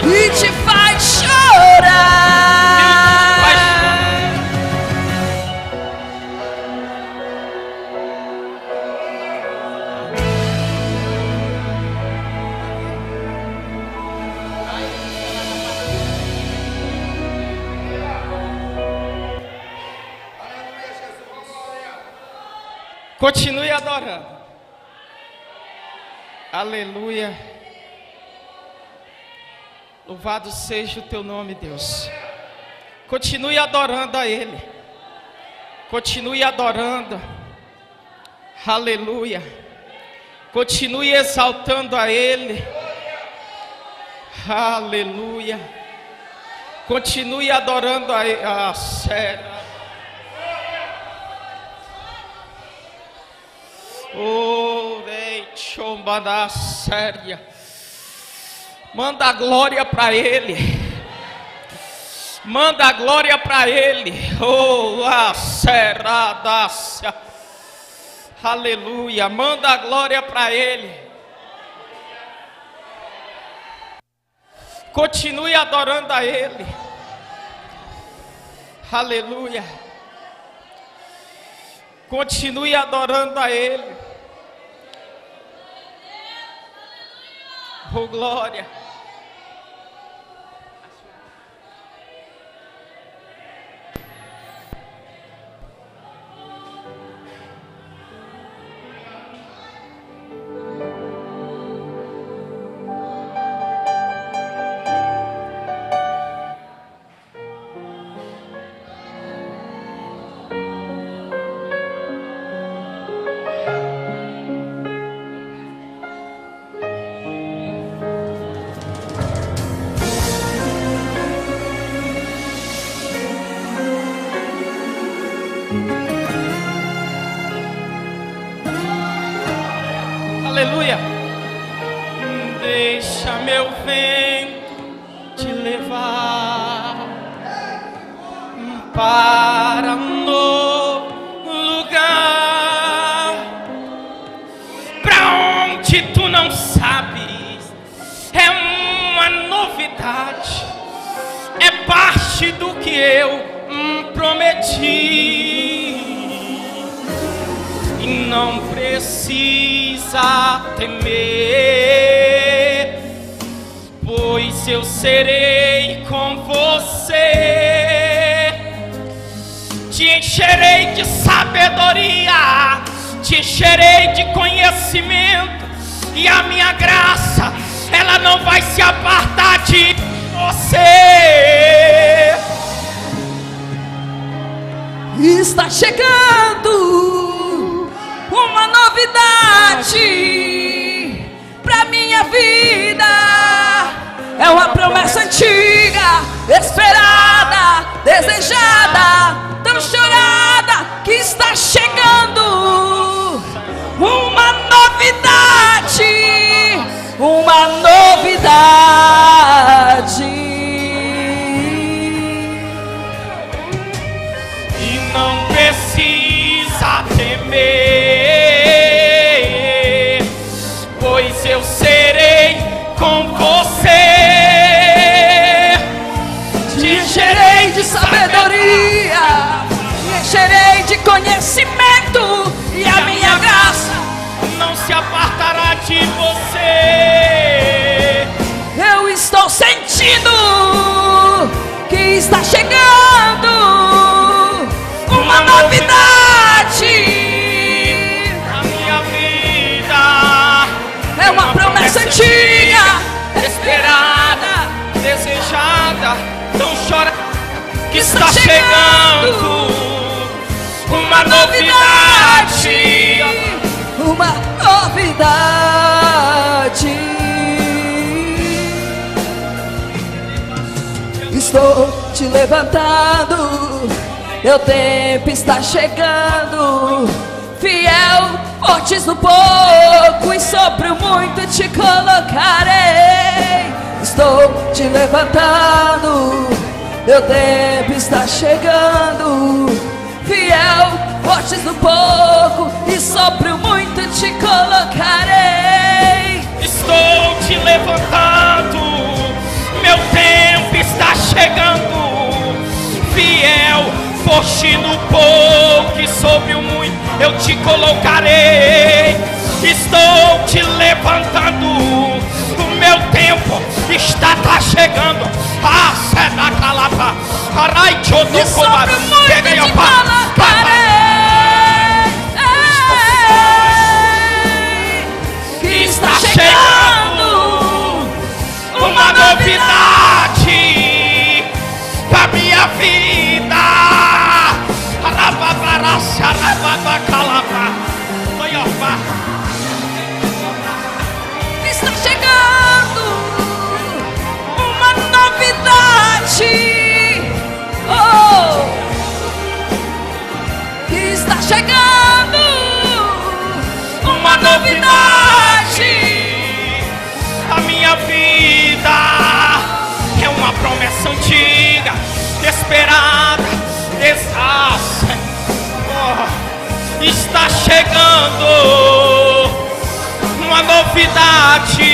E te faz chorar. Continue adorando. Aleluia. Louvado seja o teu nome, Deus. Continue adorando a Ele. Continue adorando. Aleluia. Continue exaltando a Ele. Aleluia. Continue adorando a Ele. Ah, sério. Oh, rei, chomba da séria. Manda a glória para Ele. Manda a glória para Ele. Oh, a seradácia. Aleluia. Manda a glória para Ele. Continue adorando a Ele. Aleluia. Continue adorando a Ele. Oh, glória. Aleluia. Deixa meu vento te levar para um novo lugar, para onde tu não sabes. É uma novidade, é parte do que eu prometi. E não precisa temer, pois eu serei com você. Te encherei de sabedoria, te encherei de conhecimento, e a minha graça, ela não vai se apartar de você. Está chegando uma novidade pra minha vida. É uma promessa antiga, esperada, desejada, tão chorada, que está chegando. Uma novidade, uma novidade. E não precisa temer, pois eu serei com você. Te encherei de sabedoria, te encherei de conhecimento, e a minha graça não se apartará de você. eu estou sentindo que está chegando uma novidade. levantando, meu tempo está chegando. Fiel, fortes no pouco e sobre o muito te colocarei. Estou te levantando, meu tempo está chegando. Fiel, fortes no pouco e sobre o muito te colocarei. Estou te levantando, meu tempo está chegando. Fiel, forte no pouco e sobre o muito eu te colocarei. Estou te levantando, o meu tempo está chegando. Ah, seda calapa, arai chodo E sobre o muito te colocarei. está chegando uma novidade pra minha vida. Arababaraça, arababacalapa, oiofá. Está chegando uma novidade. Oh, está chegando uma novidade. A minha vida é uma promessa antiga, esperada, desastre. Oh, está chegando uma novidade.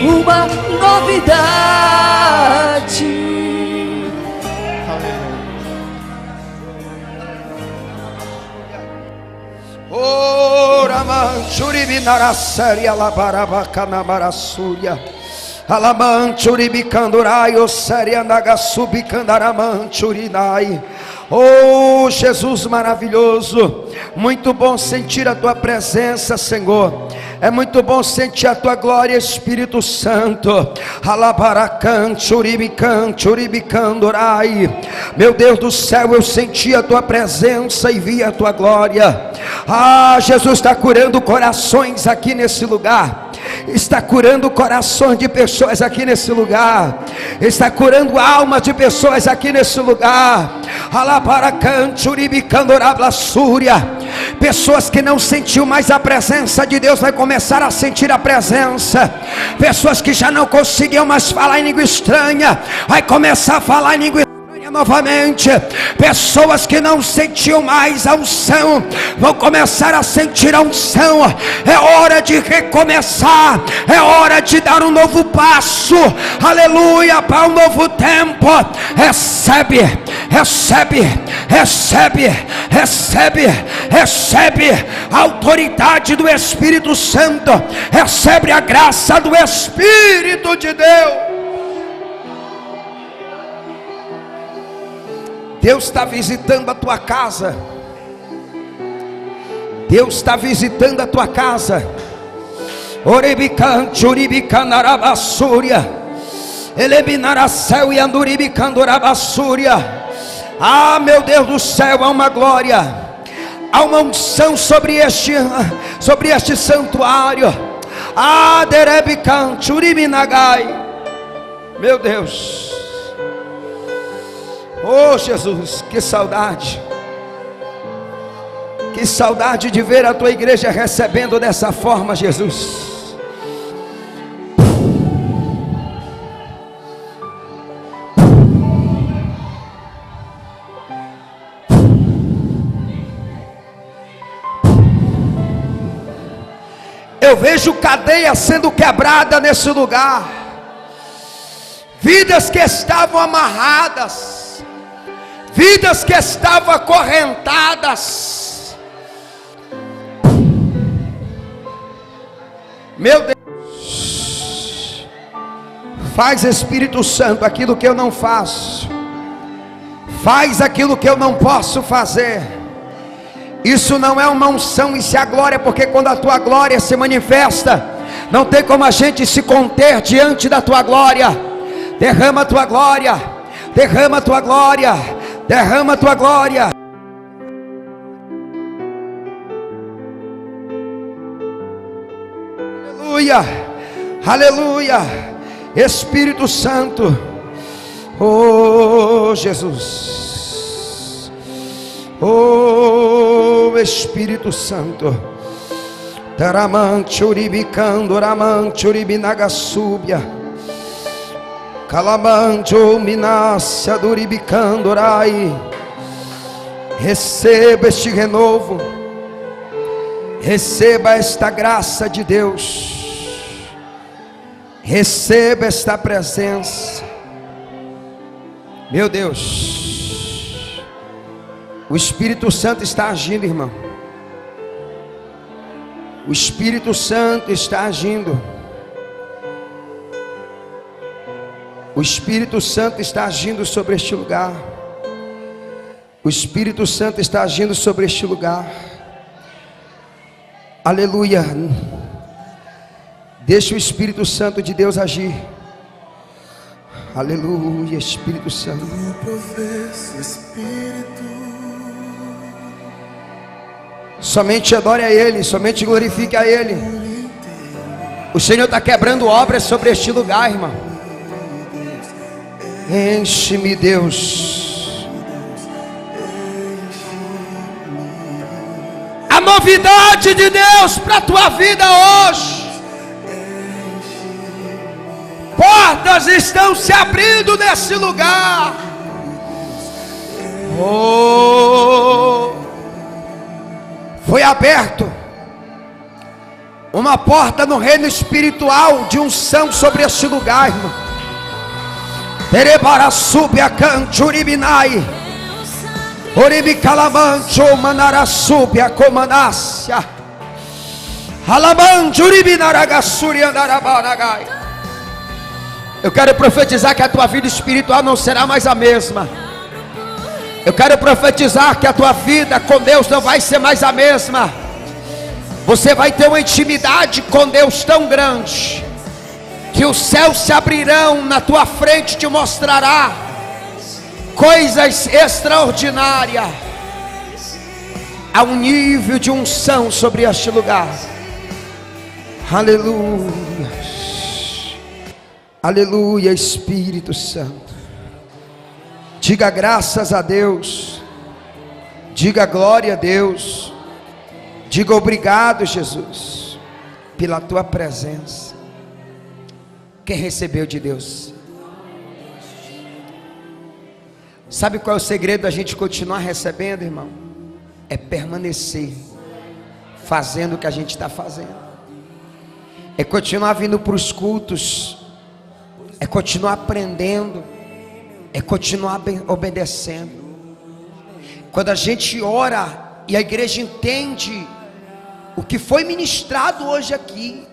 Uma novidade. Ora manchuribinara séria labarabacanamarassúria. Alamanchuribicandurai, o séria nagasubicandaramantchurinai. Oh Jesus maravilhoso, muito bom sentir a tua presença, Senhor. É muito bom sentir a tua glória, Espírito Santo. Alabaracanchuribicandurai. Meu Deus do céu, eu senti a tua presença e vi a tua glória. Ah, Jesus está curando corações aqui nesse lugar. Está curando corações de pessoas aqui nesse lugar. Está curando almas de pessoas aqui nesse lugar. Pessoas que não sentiu mais a presença de Deus vai começar a sentir a presença. Pessoas que já não conseguiam mais falar em língua estranha vai começar a falar em língua estranha novamente. Pessoas que não sentiam mais a unção vão começar a sentir a unção. É hora de recomeçar, é hora de dar um novo passo, aleluia, para um novo tempo. Recebe, recebe, recebe, recebe, recebe a autoridade do Espírito Santo, recebe a graça do Espírito de Deus. Deus está visitando a tua casa. Deus está visitando a tua casa. Orebican, churibicanarabassúria, elebinaracéu e anduribicandurabassúria. Ah, meu Deus do céu, há uma glória, há uma unção sobre este santuário. Ah, derebican, churibinagai. Meu Deus. Oh Jesus, que saudade de ver a tua igreja recebendo dessa forma, Jesus. Eu vejo cadeias sendo quebrada nesse lugar, vidas que estavam amarradas, vidas que estavam acorrentadas. Meu Deus, faz, Espírito Santo, aquilo que eu não faço, faz aquilo que eu não posso fazer. Isso não é uma unção, isso é a glória, porque quando a tua glória se manifesta, não tem como a gente se conter diante da tua glória. Derrama a tua glória, derrama a tua glória, derrama a tua glória. Aleluia, aleluia. Espírito Santo, Oh Jesus, oh Espírito Santo, Taramante uribicando, ramante uribinagasúbia, Calamante minácia duribicando, orai. Receba este renovo, receba esta graça de Deus, receba esta presença. Meu Deus, o Espírito Santo está agindo, irmão. O Espírito Santo está agindo. O Espírito Santo está agindo sobre este lugar. O Espírito Santo está agindo sobre este lugar. Aleluia. Deixa o Espírito Santo de Deus agir. Aleluia, Espírito Santo. Eu professo Espírito. Somente adore a Ele, somente glorifique a Ele. O Senhor está quebrando obras sobre este lugar, irmão. Enche-me, Deus. A novidade de Deus para a tua vida hoje. Portas estão se abrindo nesse lugar. Oh, foi aberto uma porta no reino espiritual de unção sobre este lugar, irmão. Terebarasubia canturibinai, oribicalamancho manarasubia comanácia, alamanjuribinaragassuri andarabanagai. Eu quero profetizar que a tua vida espiritual não será mais a mesma. Eu quero profetizar que a tua vida com Deus não vai ser mais a mesma. Você vai ter uma intimidade com Deus tão grande, que os céus se abrirão na tua frente, te mostrará coisas extraordinárias. Há um nível de unção sobre este lugar. Aleluia. Aleluia, Espírito Santo. Diga graças a Deus. Diga glória a Deus. Diga obrigado, Jesus, pela tua presença. Quem recebeu de Deus? Sabe qual é o segredo da gente continuar recebendo, irmão? É permanecer fazendo o que a gente está fazendo. É continuar vindo para os cultos. É continuar aprendendo. É continuar obedecendo. Quando a gente ora e a igreja entende o que foi ministrado hoje aqui,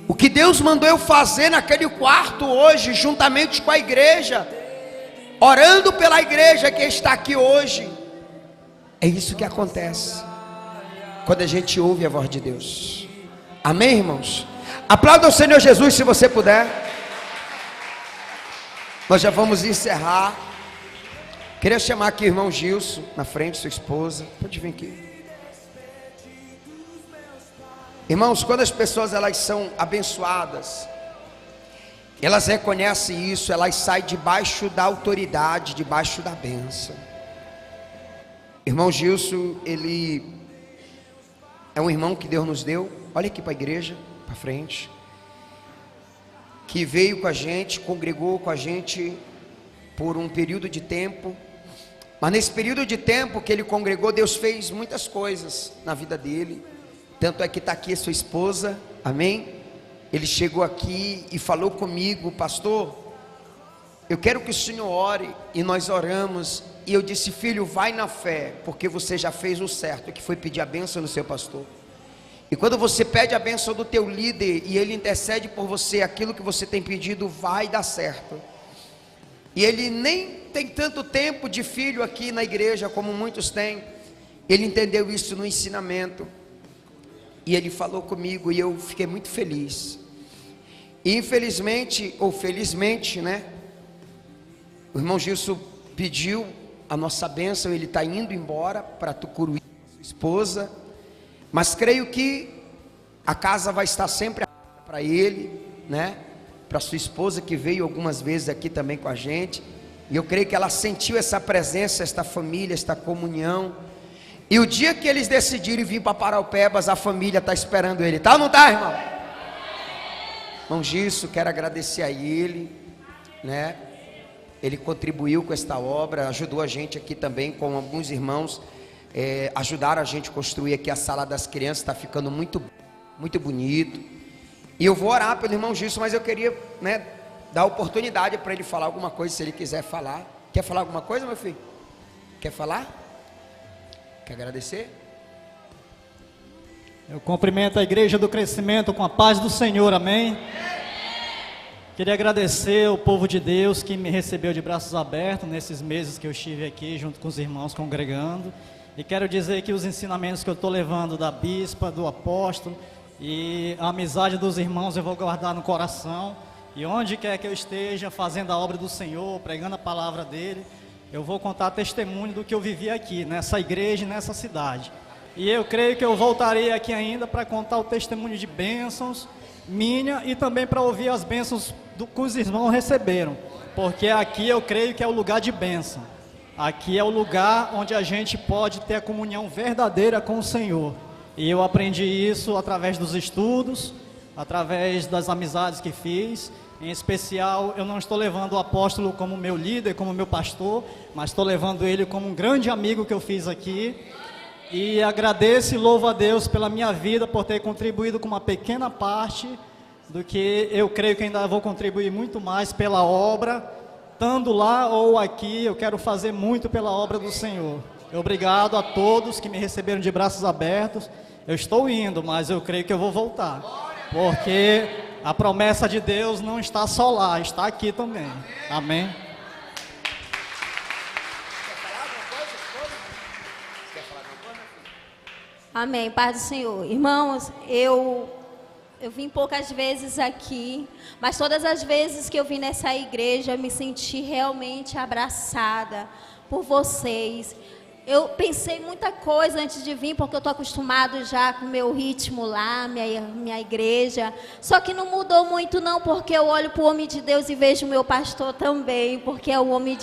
o que Deus mandou eu fazer naquele quarto hoje, juntamente com a igreja, orando pela igreja que está aqui hoje, é isso que acontece quando a gente ouve a voz de Deus. Amém, irmãos? Aplauda o Senhor Jesus se você puder. Nós já vamos encerrar. Queria chamar aqui o irmão Gilson na frente, sua esposa. Pode vir aqui. Irmãos, quando as pessoas elas são abençoadas, elas reconhecem isso, elas saem debaixo da autoridade, debaixo da bênção. Irmão Gilson, ele é um irmão que Deus nos deu. Olha aqui para a igreja, para frente. Que veio com a gente, congregou com a gente por um período de tempo. Mas nesse período de tempo que ele congregou, Deus fez muitas coisas na vida dele. Tanto é que está aqui a sua esposa, amém? Ele chegou aqui e falou comigo: pastor, eu quero que o senhor ore. E nós oramos. E eu disse: filho, vai na fé, porque você já fez o certo, que foi pedir a bênção no seu pastor. E quando você pede a bênção do teu líder e ele intercede por você, aquilo que você tem pedido vai dar certo. E ele nem tem tanto tempo de filho aqui na igreja como muitos têm. Ele entendeu isso no ensinamento. E ele falou comigo e eu fiquei muito feliz. E infelizmente, ou felizmente, né? O irmão Gilson pediu a nossa bênção. Ele está indo embora para Tucuruí, sua esposa. Mas creio que a casa vai estar sempre aberta para ele, né? para sua esposa que veio algumas vezes aqui também com a gente. E eu creio que ela sentiu essa presença, esta família, esta comunhão. E o dia que eles decidirem vir para Paraupebas, a família está esperando ele. Tá ou não tá, irmão? Irmão Gisso, quero agradecer a ele, né? Ele contribuiu com esta obra, ajudou a gente aqui também, com alguns irmãos, ajudaram a gente a construir aqui a sala das crianças, está ficando muito, muito bonito. E eu vou orar pelo irmão Gisso, mas eu queria, né, dar oportunidade para ele falar alguma coisa, se ele quiser falar. Quer falar alguma coisa, meu filho? Quer falar? Quer agradecer? Eu cumprimento a Igreja do Crescimento com a paz do Senhor, amém? Queria agradecer ao povo de Deus que me recebeu de braços abertos nesses meses que eu estive aqui junto com os irmãos congregando. E quero dizer que os ensinamentos que eu estou levando da bispa, do apóstolo e a amizade dos irmãos eu vou guardar no coração. E onde quer que eu esteja fazendo a obra do Senhor, pregando a palavra dele, eu vou contar testemunho do que eu vivi aqui, nessa igreja e nessa cidade. E eu creio que eu voltarei aqui ainda para contar o testemunho de bênçãos minha e também para ouvir as bênçãos que os irmãos receberam. Porque aqui eu creio que é o lugar de bênção. Aqui é o lugar onde a gente pode ter a comunhão verdadeira com o Senhor. E eu aprendi isso através dos estudos, através das amizades que fiz. Em especial, eu não estou levando o apóstolo como meu líder, como meu pastor, mas estou levando ele como um grande amigo que eu fiz aqui. E agradeço e louvo a Deus pela minha vida, por ter contribuído com uma pequena parte do que eu creio que ainda vou contribuir muito mais pela obra. Estando lá ou aqui, eu quero fazer muito pela obra do Senhor. Obrigado a todos que me receberam de braços abertos. Eu estou indo, mas eu creio que eu vou voltar, porque a promessa de Deus não está só lá, está aqui também. Amém? Amém, paz do Senhor. Irmãos, eu vim poucas vezes aqui, mas todas as vezes que eu vim nessa igreja, eu me senti realmente abraçada por vocês. Eu pensei muita coisa antes de vir, porque eu estou acostumado já com o meu ritmo lá, minha igreja. Só que não mudou muito não, porque eu olho para o homem de Deus e vejo o meu pastor também, porque é o homem de